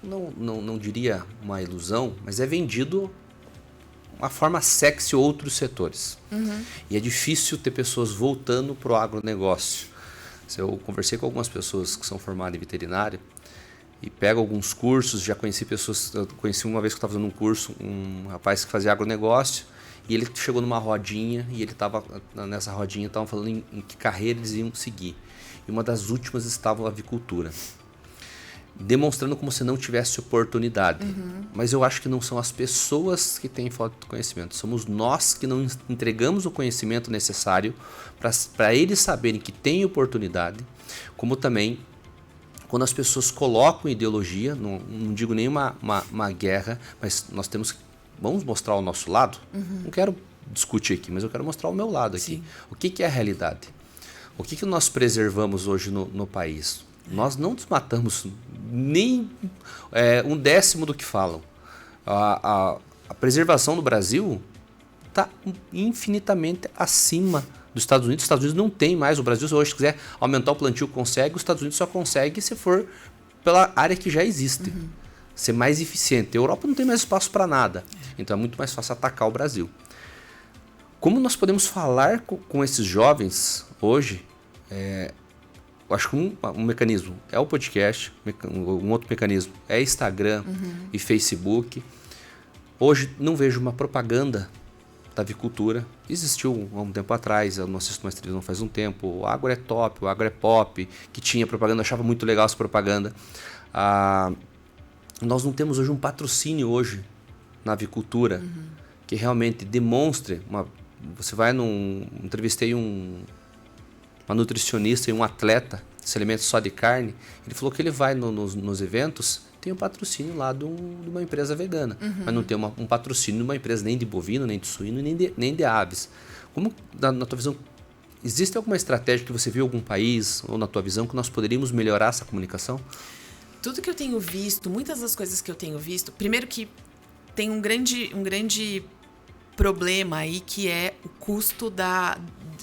não diria uma ilusão, mas é vendido uma forma sexy outros setores. E é difícil ter pessoas voltando para o agronegócio. Eu conversei com algumas pessoas que são formadas em veterinário e pego alguns cursos, já conheci pessoas, eu conheci uma vez que eu estava fazendo um curso, um rapaz que fazia agronegócio, e ele chegou numa rodinha, e ele estava nessa rodinha, estavam falando em que carreira eles iam seguir. E uma das últimas estava a avicultura, demonstrando como se não tivesse oportunidade. Mas eu acho que não são as pessoas que têm falta de conhecimento, somos nós que não entregamos o conhecimento necessário para eles saberem que tem oportunidade, como também quando as pessoas colocam ideologia, não digo nem uma guerra, mas nós vamos mostrar o nosso lado. Não quero discutir aqui, mas eu quero mostrar o meu lado aqui. Sim. O que é a realidade? O que nós preservamos hoje no país? Nós não desmatamos nem 1/10 do que falam. A preservação do Brasil está infinitamente acima dos Estados Unidos. Os Estados Unidos não tem mais. O Brasil, se hoje quiser aumentar o plantio, consegue. Os Estados Unidos só consegue se for pela área que já existe. Ser mais eficiente. A Europa não tem mais espaço para nada. Então é muito mais fácil atacar o Brasil. Como nós podemos falar com esses jovens hoje? Eu acho que um mecanismo é o podcast, um outro mecanismo é Instagram e Facebook. Hoje não vejo uma propaganda da avicultura. Existiu há um tempo atrás, eu não assisto mais televisão faz um tempo, o agro é top, o agro é pop, que tinha propaganda, eu achava muito legal essa propaganda. Nós não temos hoje um patrocínio hoje na avicultura que realmente demonstre, você vai entrevistei uma nutricionista e um atleta que se alimenta só de carne, ele falou que ele vai nos eventos, tem um patrocínio lá de uma empresa vegana, mas não tem um patrocínio de uma empresa nem de bovino, nem de suíno, nem de aves. Como, na tua visão, existe alguma estratégia que você viu em algum país, ou na tua visão, que nós poderíamos melhorar essa comunicação? Tudo que eu tenho visto, muitas das coisas que eu tenho visto, primeiro que tem um grande problema aí, que é o custo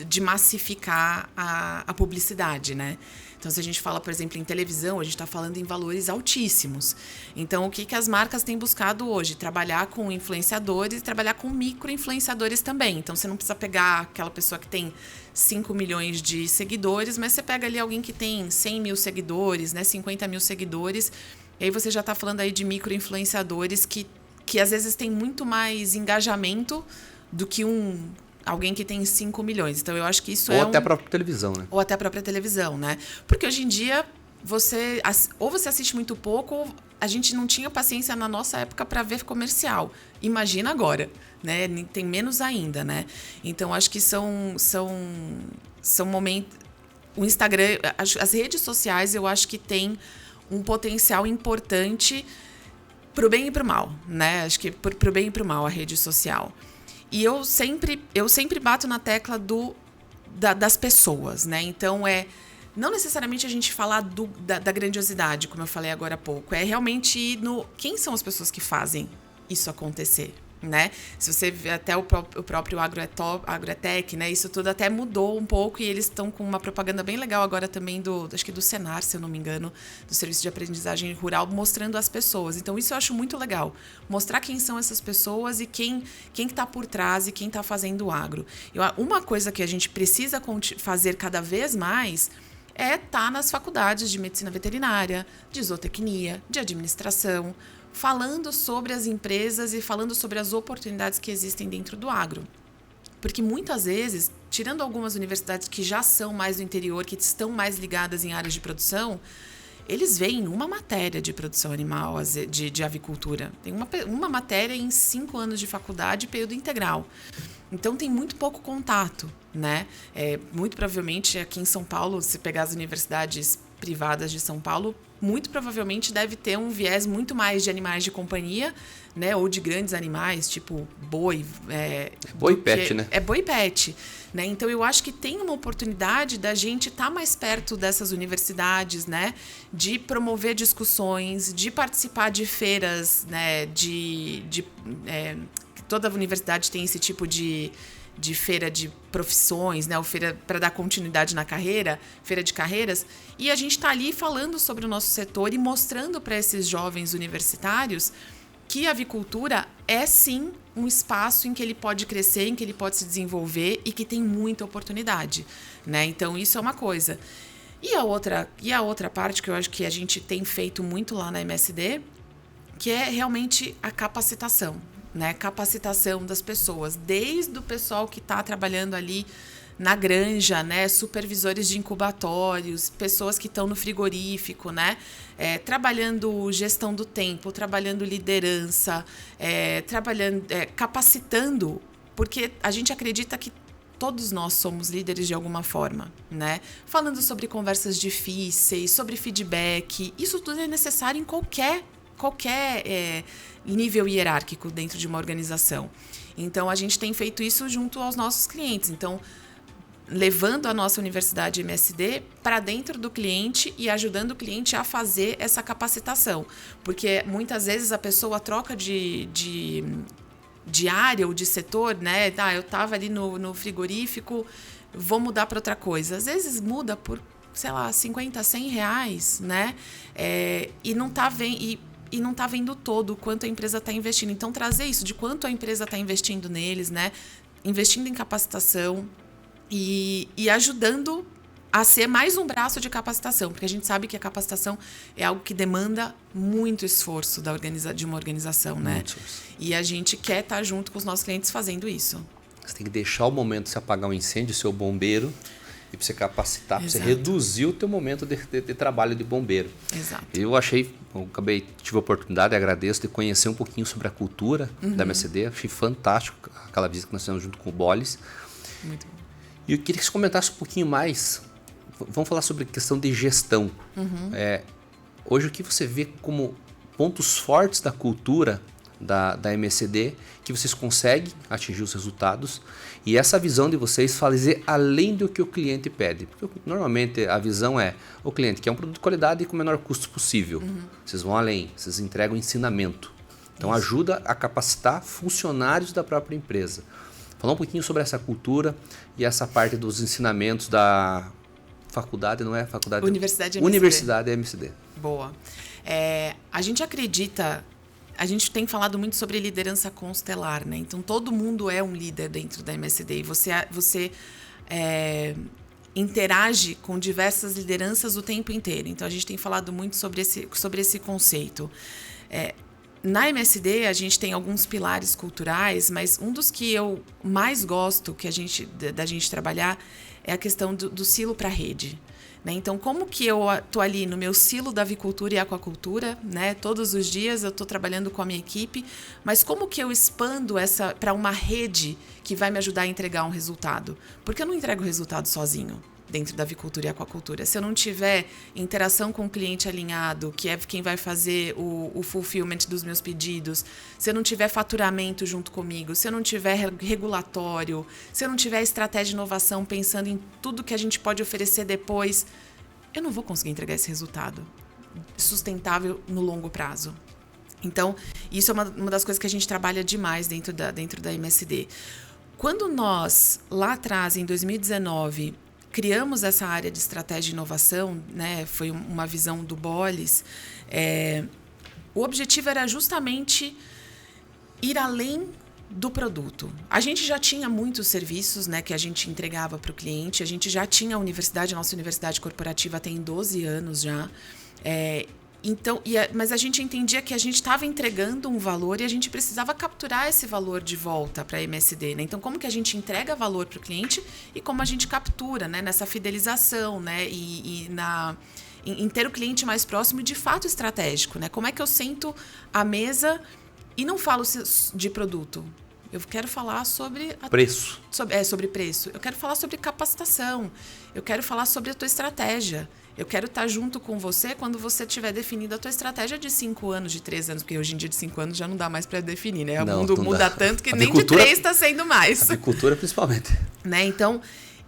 de massificar a publicidade, né? Então, se a gente fala, por exemplo, em televisão, a gente está falando em valores altíssimos. Então, o que as marcas têm buscado hoje? Trabalhar com influenciadores e trabalhar com micro-influenciadores também. Então, você não precisa pegar aquela pessoa que tem 5 milhões de seguidores, mas você pega ali alguém que tem 100 mil seguidores, né, 50 mil seguidores, e aí você já está falando aí de micro-influenciadores que que às vezes tem muito mais engajamento do que alguém que tem 5 milhões. Então, eu acho que isso Ou até a própria televisão, né? Ou até a própria televisão, né? Porque hoje em dia, você assiste muito pouco, ou a gente não tinha paciência na nossa época para ver comercial. Imagina agora, né? Tem menos ainda, né? Então, acho que são momentos... O Instagram, as redes sociais, eu acho que tem um potencial importante pro bem e pro mal, né? Acho que pro bem e pro mal, a rede social. E eu sempre bato na tecla das pessoas, né? Então, não necessariamente a gente falar da grandiosidade, como eu falei agora há pouco. É realmente ir quem são as pessoas que fazem isso acontecer, né? Se você vê até o próprio Agrotech, né? Isso tudo até mudou um pouco e eles estão com uma propaganda bem legal agora também acho que do Senar, se eu não me engano, do Serviço de Aprendizagem Rural, mostrando as pessoas. Então, isso eu acho muito legal. Mostrar quem são essas pessoas e quem está por trás e quem está fazendo o agro. Uma coisa que a gente precisa fazer cada vez mais é estar nas faculdades de medicina veterinária, de zootecnia, de administração, falando sobre as empresas e falando sobre as oportunidades que existem dentro do agro. Porque muitas vezes, tirando algumas universidades que já são mais do interior, que estão mais ligadas em áreas de produção, eles veem uma matéria de produção animal, de avicultura. Tem uma matéria em 5 anos de faculdade, período integral. Então, tem muito pouco contato, né? Muito provavelmente, aqui em São Paulo, se pegar as universidades privadas de São Paulo, muito provavelmente deve ter um viés muito mais de animais de companhia, né? Ou de grandes animais, tipo boi. Boi e pet, né? É boi e pet. Né? Então, eu acho que tem uma oportunidade da gente estar mais perto dessas universidades, né? De promover discussões, de participar de feiras, né? Toda universidade tem esse tipo de feira de profissões, né? Ou feira para dar continuidade na carreira, feira de carreiras. E a gente está ali falando sobre o nosso setor e mostrando para esses jovens universitários que a avicultura é, sim, um espaço em que ele pode crescer, em que ele pode se desenvolver e que tem muita oportunidade, né? Então, isso é uma coisa. E a outra parte que eu acho que a gente tem feito muito lá na MSD, que é realmente a capacitação, né? Capacitação das pessoas, desde o pessoal que está trabalhando ali na granja, né? Supervisores de incubatórios, pessoas que estão no frigorífico, né? Trabalhando gestão do tempo, trabalhando liderança, capacitando, porque a gente acredita que todos nós somos líderes de alguma forma, né? Falando sobre conversas difíceis, sobre feedback, isso tudo é necessário em qualquer nível hierárquico dentro de uma organização. Então, a gente tem feito isso junto aos nossos clientes. Então, levando a nossa universidade MSD para dentro do cliente e ajudando o cliente a fazer essa capacitação. Porque, muitas vezes, a pessoa troca de área ou de setor, né? Eu estava ali no frigorífico, vou mudar para outra coisa. Às vezes, muda por, sei lá, 50, 100 reais, né? E não está vendo todo o quanto a empresa está investindo. Então, trazer isso de quanto a empresa está investindo neles, né? Investindo em capacitação e ajudando a ser mais um braço de capacitação, porque a gente sabe que a capacitação é algo que demanda muito esforço de uma organização, né? E a gente quer estar junto com os nossos clientes fazendo isso. Você tem que deixar o momento de se apagar um incêndio, ser o bombeiro, e para você capacitar, para você reduzir o teu momento de trabalho de bombeiro. Exato. Eu tive a oportunidade e agradeço de conhecer um pouquinho sobre a cultura da MSD. Achei fantástico aquela visita que nós fizemos junto com o Bolis. Muito bom. E eu queria que você comentasse um pouquinho mais. Vamos falar sobre a questão de gestão. Hoje, o que você vê como pontos fortes da cultura da MSD, que vocês conseguem atingir os resultados, e essa visão de vocês fazer além do que o cliente pede. Porque normalmente a visão é, o cliente quer um produto de qualidade com o menor custo possível. Vocês vão além, vocês entregam ensinamento. Então, ajuda a capacitar funcionários da própria empresa. Falar um pouquinho sobre essa cultura e essa parte dos ensinamentos da faculdade, não é faculdade? Universidade MSD. Universidade MSD. Boa. A gente acredita... A gente tem falado muito sobre liderança constelar, né? Então, todo mundo é um líder dentro da MSD. E você interage com diversas lideranças o tempo inteiro. Então, a gente tem falado muito sobre esse conceito. Na MSD, a gente tem alguns pilares culturais, mas um dos que eu mais gosto da gente trabalhar é a questão do silo para a rede. Né? Então, como que eu estou ali no meu silo da avicultura e aquacultura, né? Todos os dias eu estou trabalhando com a minha equipe, mas como que eu expando essa para uma rede que vai me ajudar a entregar um resultado? Porque eu não entrego o resultado sozinho dentro da avicultura e aquacultura. Se eu não tiver interação com o cliente alinhado, que é quem vai fazer o fulfillment dos meus pedidos, se eu não tiver faturamento junto comigo, se eu não tiver regulatório, se eu não tiver estratégia de inovação pensando em tudo que a gente pode oferecer depois, eu não vou conseguir entregar esse resultado sustentável no longo prazo. Então, isso é uma das coisas que a gente trabalha demais dentro da MSD. Quando nós, lá atrás, em 2019, criamos essa área de estratégia de inovação, né? Foi uma visão do Bolles. O objetivo era justamente ir além do produto. A gente já tinha muitos serviços, né, que a gente entregava para o cliente, a gente já tinha a nossa universidade corporativa tem 12 anos já. Então, mas a gente entendia que a gente estava entregando um valor e a gente precisava capturar esse valor de volta para a MSD. Né? Então, como que a gente entrega valor para o cliente e como a gente captura, né, nessa fidelização, né, em ter o cliente mais próximo e de fato estratégico. Né? Como é que eu sento à mesa e não falo de produto? Eu quero falar sobre preço. Sobre preço. Eu quero falar sobre capacitação. Eu quero falar sobre a tua estratégia. Eu quero estar junto com você quando você tiver definido a tua estratégia de 5 anos, de 3 anos, porque hoje em dia de 5 anos já não dá mais para definir, né? O mundo muda tanto que nem de 3 está sendo mais. Agricultura principalmente. Né? Então,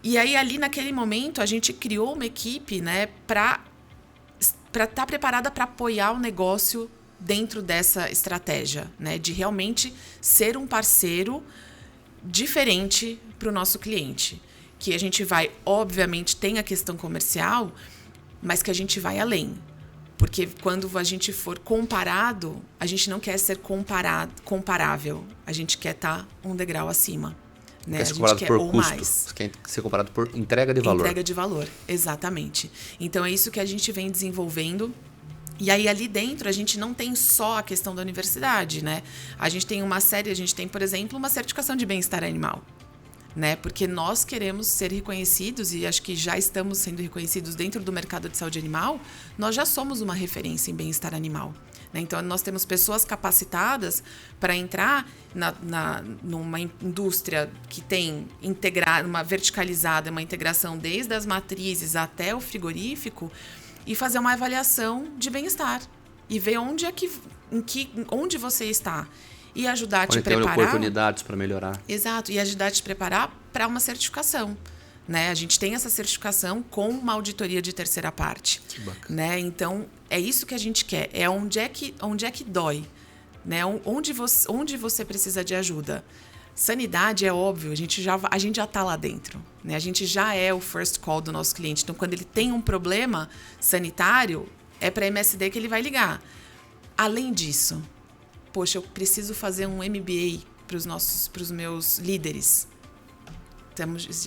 e aí ali naquele momento a gente criou uma equipe, né, para estar preparada para apoiar o negócio dentro dessa estratégia, né, de realmente ser um parceiro diferente para o nosso cliente. Que a gente vai, obviamente, tem a questão comercial, mas que a gente vai além. Porque quando a gente for comparado, a gente não quer ser comparável. A gente quer estar um degrau acima. Né? Quer ser comparado por custo. Quer ser comparado por entrega de valor. Entrega de valor, exatamente. Então é isso que a gente vem desenvolvendo. E aí ali dentro a gente não tem só a questão da universidade, né? A gente tem por exemplo, uma certificação de bem-estar animal. Né? Porque nós queremos ser reconhecidos, e acho que já estamos sendo reconhecidos dentro do mercado de saúde animal, nós já somos uma referência em bem-estar animal. Né? Então, nós temos pessoas capacitadas para entrar numa indústria que tem uma verticalizada, uma integração desde as matrizes até o frigorífico, e fazer uma avaliação de bem-estar e ver onde você está. E ajudar a te preparar. Tem oportunidades para melhorar. Exato, e ajudar a te preparar para uma certificação. Né? A gente tem essa certificação com uma auditoria de terceira parte. Que bacana. Né? Então, é isso que a gente quer. É onde é que dói. Né? Onde você precisa de ajuda. Sanidade é óbvio, a gente já está lá dentro. Né? A gente já é o first call do nosso cliente. Então, quando ele tem um problema sanitário, é para a MSD que ele vai ligar. Além disso, poxa, eu preciso fazer um MBA para os meus líderes.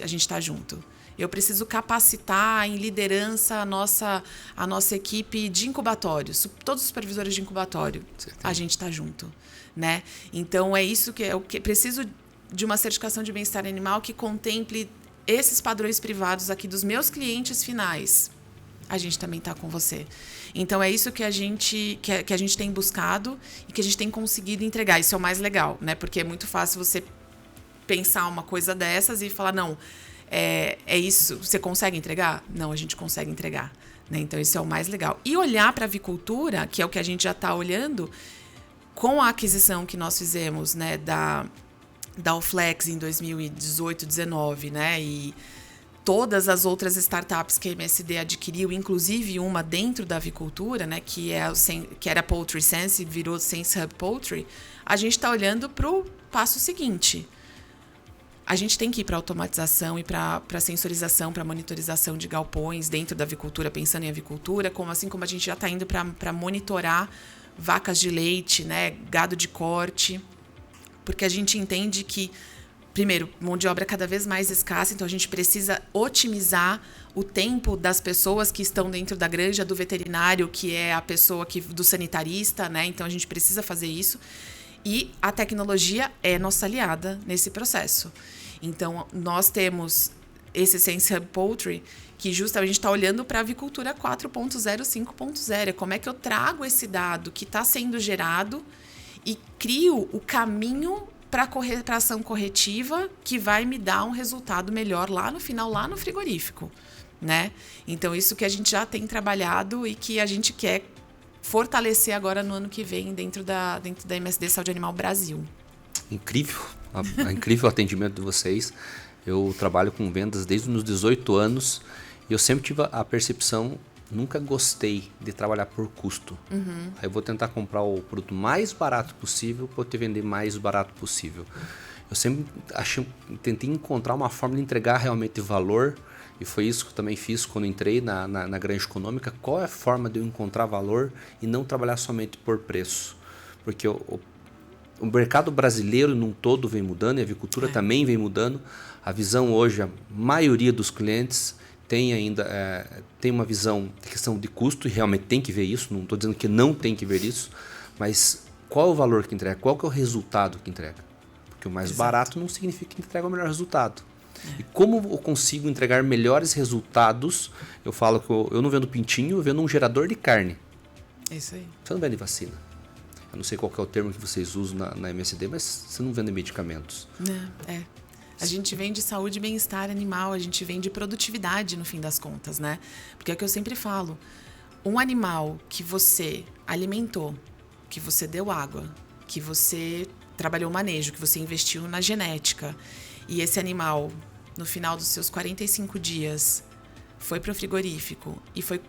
A gente está junto. Eu preciso capacitar em liderança a nossa equipe de incubatórios, todos os supervisores de incubatório. Certo. A gente está junto. Né? Então, é isso que eu preciso de uma certificação de bem-estar animal que contemple esses padrões privados aqui dos meus clientes finais. A gente também está com você. Então, é isso que a gente tem buscado e que a gente tem conseguido entregar. Isso é o mais legal, né? Porque é muito fácil você pensar uma coisa dessas e falar, não, é isso, você consegue entregar? Não, a gente consegue entregar. Né? Então, isso é o mais legal. E olhar para a avicultura, que é o que a gente já está olhando, com a aquisição que nós fizemos, né, da Allflex em 2018, 2019, né? E todas as outras startups que a MSD adquiriu, inclusive uma dentro da avicultura, né, que era Poultry Sense e virou Sense Hub Poultry, a gente está olhando para o passo seguinte. A gente tem que ir para automatização e para sensorização, para monitorização de galpões dentro da avicultura, pensando em avicultura, assim como a gente já está indo para monitorar vacas de leite, né, gado de corte, porque a gente entende que primeiro, mão de obra cada vez mais escassa, então a gente precisa otimizar o tempo das pessoas que estão dentro da granja, do veterinário, que é a pessoa do sanitarista, né? Então a gente precisa fazer isso. E a tecnologia é nossa aliada nesse processo. Então nós temos esse Sense Hub Poultry, que justamente está olhando para a avicultura 4.0, 5.0. Como é que eu trago esse dado que está sendo gerado e crio o caminho para a ação corretiva que vai me dar um resultado melhor lá no final, lá no frigorífico, né? Então, isso que a gente já tem trabalhado e que a gente quer fortalecer agora no ano que vem dentro da MSD Saúde Animal Brasil. Incrível, incrível o atendimento de vocês. Eu trabalho com vendas desde os meus 18 anos e eu sempre tive a percepção, nunca gostei de trabalhar por custo. Aí eu vou tentar comprar o produto mais barato possível para poder vender mais barato possível. Eu sempre tentei encontrar uma forma de entregar realmente valor, e foi isso que eu também fiz quando entrei na granja econômica. Qual é a forma de eu encontrar valor e não trabalhar somente por preço? Porque o mercado brasileiro num todo vem mudando e a avicultura também vem mudando. A visão hoje, a maioria dos clientes tem ainda tem uma visão de questão de custo, e realmente tem que ver isso, não estou dizendo que não tem que ver isso, mas qual é o valor que entrega, qual que é o resultado que entrega? Porque o mais barato não significa que entrega o melhor resultado. E como eu consigo entregar melhores resultados? Eu falo que eu não vendo pintinho, eu vendo um gerador de carne. É isso aí. Você não vende vacina. Eu não sei qual que é o termo que vocês usam na MSD, mas você não vende medicamentos. Não, A gente vende saúde e bem-estar animal, a gente vende produtividade no fim das contas, né? Porque é o que eu sempre falo, um animal que você alimentou, que você deu água, que você trabalhou o manejo, que você investiu na genética, e esse animal, no final dos seus 45 dias, foi para o frigorífico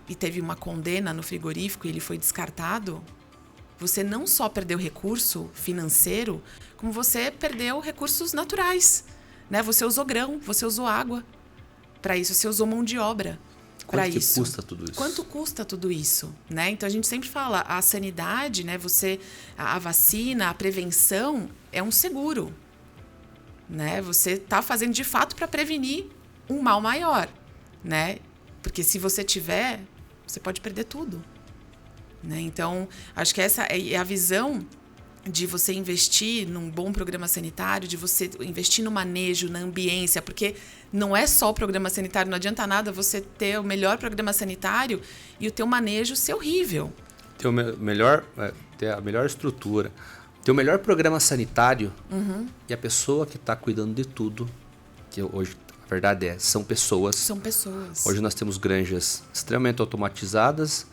e teve uma condena no frigorífico e ele foi descartado, você não só perdeu recurso financeiro, como você perdeu recursos naturais. Né? Você usou grão, você usou água para isso, você usou mão de obra para isso. Quanto custa tudo isso? Quanto custa tudo isso? Né? Então, a gente sempre fala, a sanidade, né? A vacina, a prevenção é um seguro. Né? Você está fazendo de fato para prevenir um mal maior. Né? Porque se você tiver, você pode perder tudo. Né? Então, acho que essa é a visão de você investir num bom programa sanitário, de você investir no manejo, na ambiência, porque não é só o programa sanitário, não adianta nada você ter o melhor programa sanitário e o teu manejo ser horrível. Ter a melhor estrutura, ter o melhor programa sanitário e a pessoa que está cuidando de tudo, que hoje a verdade são pessoas. São pessoas. Hoje nós temos granjas extremamente automatizadas,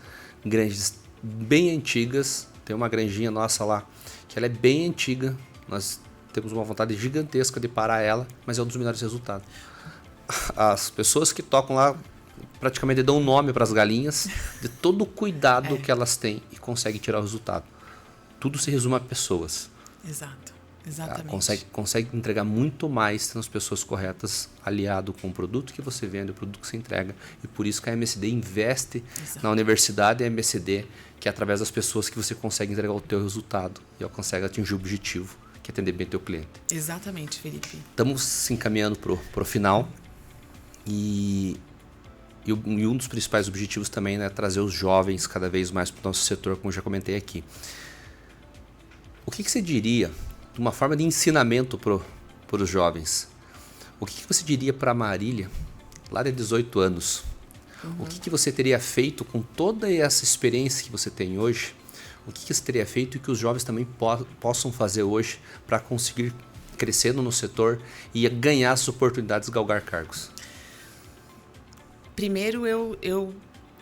granjas bem antigas. Tem uma granjinha nossa lá que ela é bem antiga, nós temos uma vontade gigantesca de parar ela, mas é um dos melhores resultados. As pessoas que tocam lá praticamente dão um nome para as galinhas, de todo o cuidado que elas têm e conseguem tirar o resultado. Tudo se resume a pessoas. Exato, exatamente. Consegue entregar muito mais tendo as pessoas corretas, aliado com o produto que você vende, o produto que você entrega. E por isso que a MSD investe na universidade, a MSD, que é através das pessoas que você consegue entregar o teu resultado e consegue atingir o objetivo, que é atender bem o teu cliente. Exatamente, Felipe. Estamos se encaminhando para o final e um dos principais objetivos também é trazer os jovens cada vez mais para o nosso setor, como eu já comentei aqui. O que você diria de uma forma de ensinamento para os jovens? O que você diria para a Marília, lá de 18 anos? O que você teria feito com toda essa experiência que você tem hoje? O que você teria feito e que os jovens também possam fazer hoje para conseguir crescer no setor e ganhar as oportunidades de galgar cargos? Primeiro,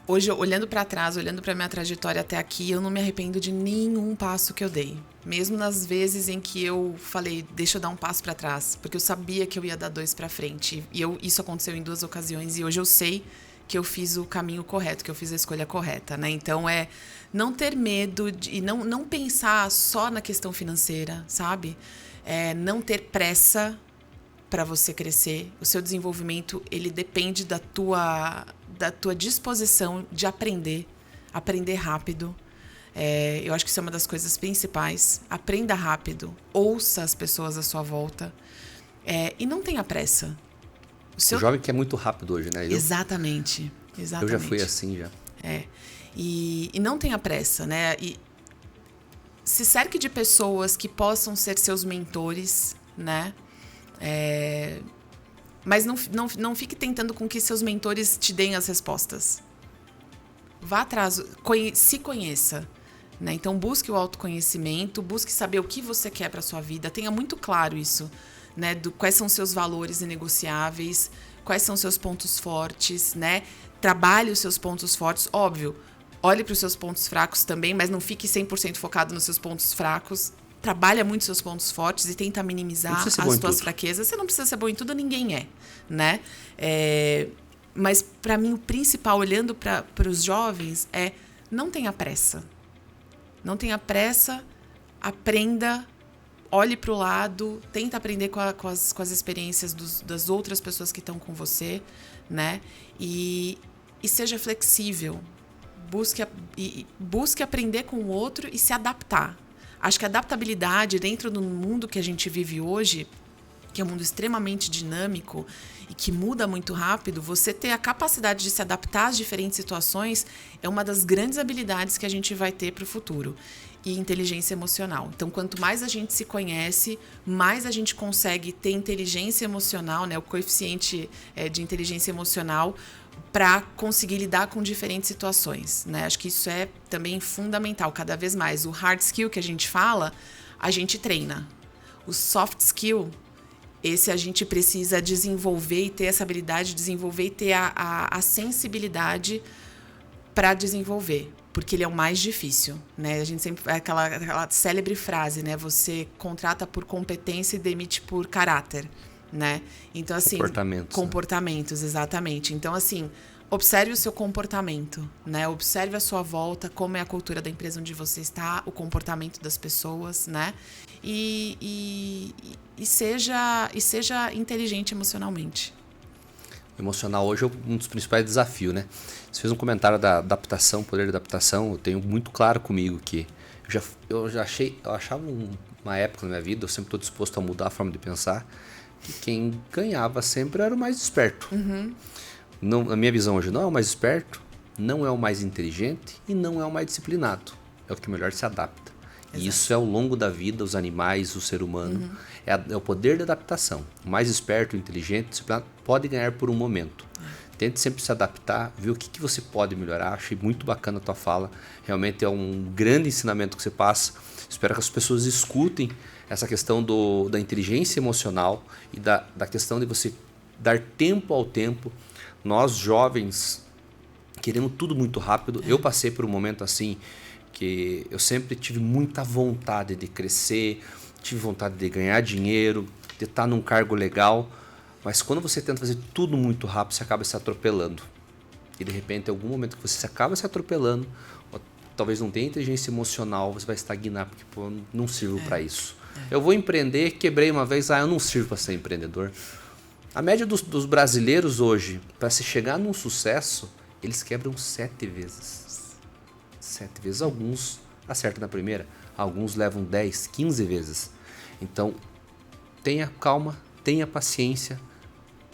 hoje, olhando para trás, olhando para minha trajetória até aqui, eu não me arrependo de nenhum passo que eu dei. Mesmo nas vezes em que eu falei, deixa eu dar um passo para trás, porque eu sabia que eu ia dar 2 para frente. E isso aconteceu em 2 ocasiões e hoje eu sei que eu fiz o caminho correto, que eu fiz a escolha correta, né? Então, não ter medo e não pensar só na questão financeira, sabe? Não ter pressa para você crescer. O seu desenvolvimento, ele depende da tua disposição de aprender rápido. Eu acho que isso é uma das coisas principais. Aprenda rápido, ouça as pessoas à sua volta. E não tenha pressa. O jovem quer muito rápido hoje, né? Exatamente. Eu já fui assim, já. E não tenha pressa, né? E se cerque de pessoas que possam ser seus mentores, né? Mas não fique tentando com que seus mentores te deem as respostas. Vá atrás, se conheça. Né? Então, busque o autoconhecimento, busque saber o que você quer para sua vida. Tenha muito claro isso, né? Quais são seus valores inegociáveis, quais são seus pontos fortes, né? Trabalhe os seus pontos fortes, óbvio. Olhe para os seus pontos fracos também, mas não fique 100% focado nos seus pontos fracos. Trabalha muito seus pontos fortes e tenta minimizar as suas fraquezas. Você não precisa ser bom em tudo, ninguém é, né? Mas, para mim, o principal, olhando para os jovens, não tenha pressa. Não tenha pressa, aprenda, olhe para o lado, tenta aprender com as experiências das outras pessoas que estão com você, né? E seja flexível. Busque aprender com o outro e se adaptar. Acho que a adaptabilidade dentro do mundo que a gente vive hoje, que é um mundo extremamente dinâmico e que muda muito rápido, você ter a capacidade de se adaptar às diferentes situações é uma das grandes habilidades que a gente vai ter para o futuro. E inteligência emocional. Então, quanto mais a gente se conhece, mais a gente consegue ter inteligência emocional, né, o coeficiente de inteligência emocional, para conseguir lidar com diferentes situações, né? Acho que isso é também fundamental, cada vez mais. O hard skill que a gente fala, a gente treina. O soft skill, esse a gente precisa desenvolver e ter essa habilidade de desenvolver e ter a sensibilidade para desenvolver, porque ele é o mais difícil, né? A gente sempre aquela célebre frase, né? Você contrata por competência e demite por caráter, né? Então, assim, comportamentos, exatamente. Então, assim, observe o seu comportamento, né? Observe a sua volta, como é a cultura da empresa onde você está, o comportamento das pessoas, né? E seja inteligente emocionalmente. O emocional hoje é um dos principais desafios, né? Você fez um comentário da adaptação, poder de adaptação. Eu tenho muito claro comigo que eu achava uma época na minha vida, eu sempre estou disposto a mudar a forma de pensar, que quem ganhava sempre era o mais esperto. Não, na minha visão hoje, não é o mais esperto, não é o mais inteligente e não é o mais disciplinado. É o que melhor se adapta. Exato. E isso é ao longo da vida, os animais, o ser humano. É o poder da adaptação. O mais esperto, inteligente, disciplinado, pode ganhar por um momento. Tente sempre se adaptar, ver o que você pode melhorar. Achei muito bacana a tua fala. Realmente é um grande ensinamento que você passa. Espero que as pessoas escutem essa questão da inteligência emocional e da questão de você dar tempo ao tempo. Nós, jovens, queremos tudo muito rápido. Eu passei por um momento assim, que eu sempre tive muita vontade de crescer, tive vontade de ganhar dinheiro, de estar num cargo legal, mas quando você tenta fazer tudo muito rápido, você acaba se atropelando. E de repente, em algum momento que você acaba se atropelando, ou talvez não tenha inteligência emocional, você vai estagnar, porque eu não sirvo para isso. Eu vou empreender, quebrei uma vez, eu não sirvo para ser empreendedor. A média dos brasileiros hoje, para se chegar num sucesso, eles quebram 7 vezes. 7 vezes. Alguns acertam na primeira, alguns levam 10, 15 vezes. Então, tenha calma, tenha paciência,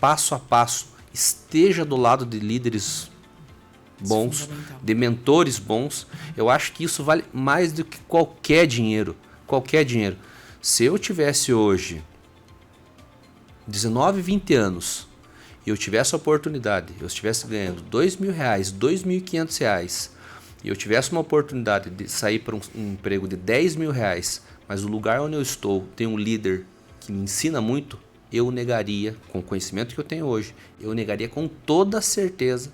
passo a passo, esteja do lado de líderes bons, de mentores bons. Eu acho que isso vale mais do que qualquer dinheiro. Qualquer dinheiro. Se eu tivesse hoje 19, 20 anos e eu tivesse a oportunidade, eu estivesse ganhando R$2.000, R$2.500, e eu tivesse uma oportunidade de sair para um emprego de R$10.000, mas o lugar onde eu estou tem um líder que me ensina muito, eu negaria, com o conhecimento que eu tenho hoje, eu negaria com toda certeza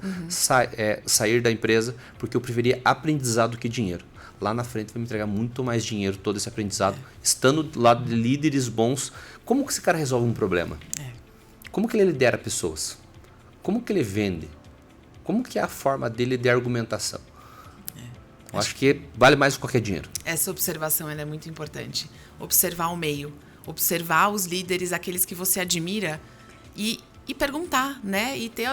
sair da empresa, porque eu preferia aprendizado do que dinheiro. Lá na frente vai me entregar muito mais dinheiro, todo esse aprendizado, estando do lado de líderes bons. Como que esse cara resolve um problema? Como que ele lidera pessoas? Como que ele vende? Como que é a forma dele de argumentação? Eu acho que vale mais que qualquer dinheiro. Essa observação ela é muito importante. Observar o meio, observar os líderes, aqueles que você admira e perguntar, né? E ter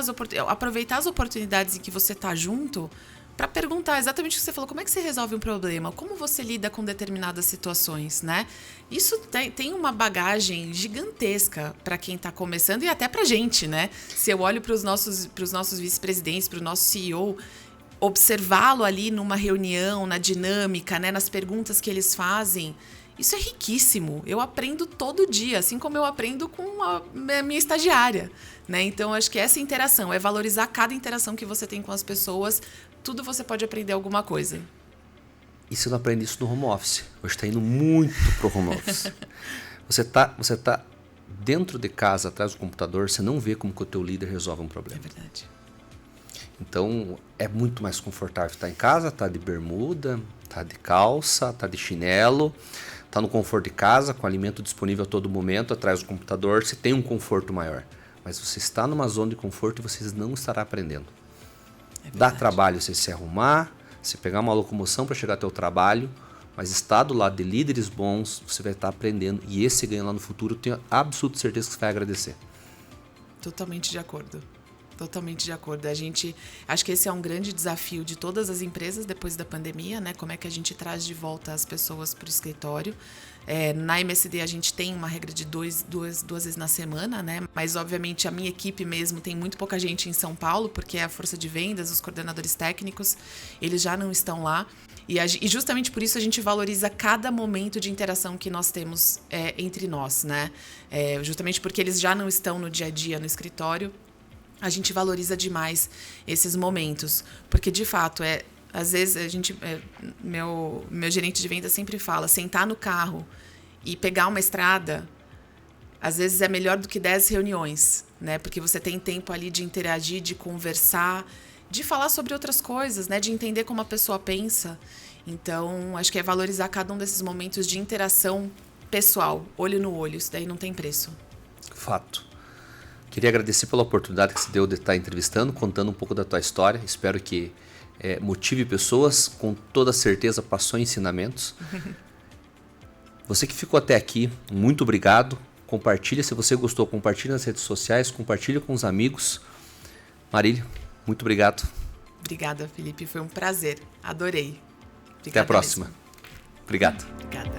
aproveitar as oportunidades em que você está junto para perguntar exatamente o que você falou, como é que você resolve um problema, como você lida com determinadas situações, né? Isso tem uma bagagem gigantesca para quem está começando e até para a gente, né? Se eu olho para os nossos vice-presidentes, para o nosso CEO, observá-lo ali numa reunião, na dinâmica, né, nas perguntas que eles fazem, isso é riquíssimo. Eu aprendo todo dia, assim como eu aprendo com a minha estagiária, né? Então, acho que essa interação é valorizar cada interação que você tem com as pessoas. Tudo você pode aprender alguma coisa. E você não aprende isso no home office. Hoje está indo muito pro home office. Você tá dentro de casa, atrás do computador, você não vê como que o teu líder resolve um problema. É verdade. Então, é muito mais confortável estar em casa, estar de bermuda, estar de calça, estar de chinelo, estar no conforto de casa, com alimento disponível a todo momento, atrás do computador, você tem um conforto maior. Mas você está numa zona de conforto e você não estará aprendendo. Dá trabalho você se arrumar, você pegar uma locomoção para chegar até o trabalho, mas estar do lado de líderes bons, você vai estar aprendendo. E esse ganho lá no futuro, eu tenho absoluta certeza que você vai agradecer. Totalmente de acordo. Totalmente de acordo. Acho que esse é um grande desafio de todas as empresas depois da pandemia, né? Como é que a gente traz de volta as pessoas para o escritório. Na MSD a gente tem uma regra de duas vezes na semana, né? Mas obviamente a minha equipe mesmo tem muito pouca gente em São Paulo, porque é a força de vendas, os coordenadores técnicos, eles já não estão lá. E justamente por isso a gente valoriza cada momento de interação que nós temos entre nós, né? Justamente porque eles já não estão no dia a dia no escritório, a gente valoriza demais esses momentos. Porque, de fato, às vezes meu gerente de venda sempre fala, sentar no carro e pegar uma estrada, às vezes é melhor do que 10 reuniões, né? Porque você tem tempo ali de interagir, de conversar, de falar sobre outras coisas, né? De entender como a pessoa pensa. Então, acho que é valorizar cada um desses momentos de interação pessoal, olho no olho. Isso daí não tem preço. Fato. Queria agradecer pela oportunidade que você deu de estar entrevistando, contando um pouco da tua história. Espero que motive pessoas, com toda certeza passou ensinamentos. Você que ficou até aqui, muito obrigado. Compartilha, se você gostou, compartilha nas redes sociais, compartilha com os amigos. Marília, muito obrigado. Obrigada, Felipe. Foi um prazer. Adorei. Até a próxima. Mesmo. Obrigado. Obrigada.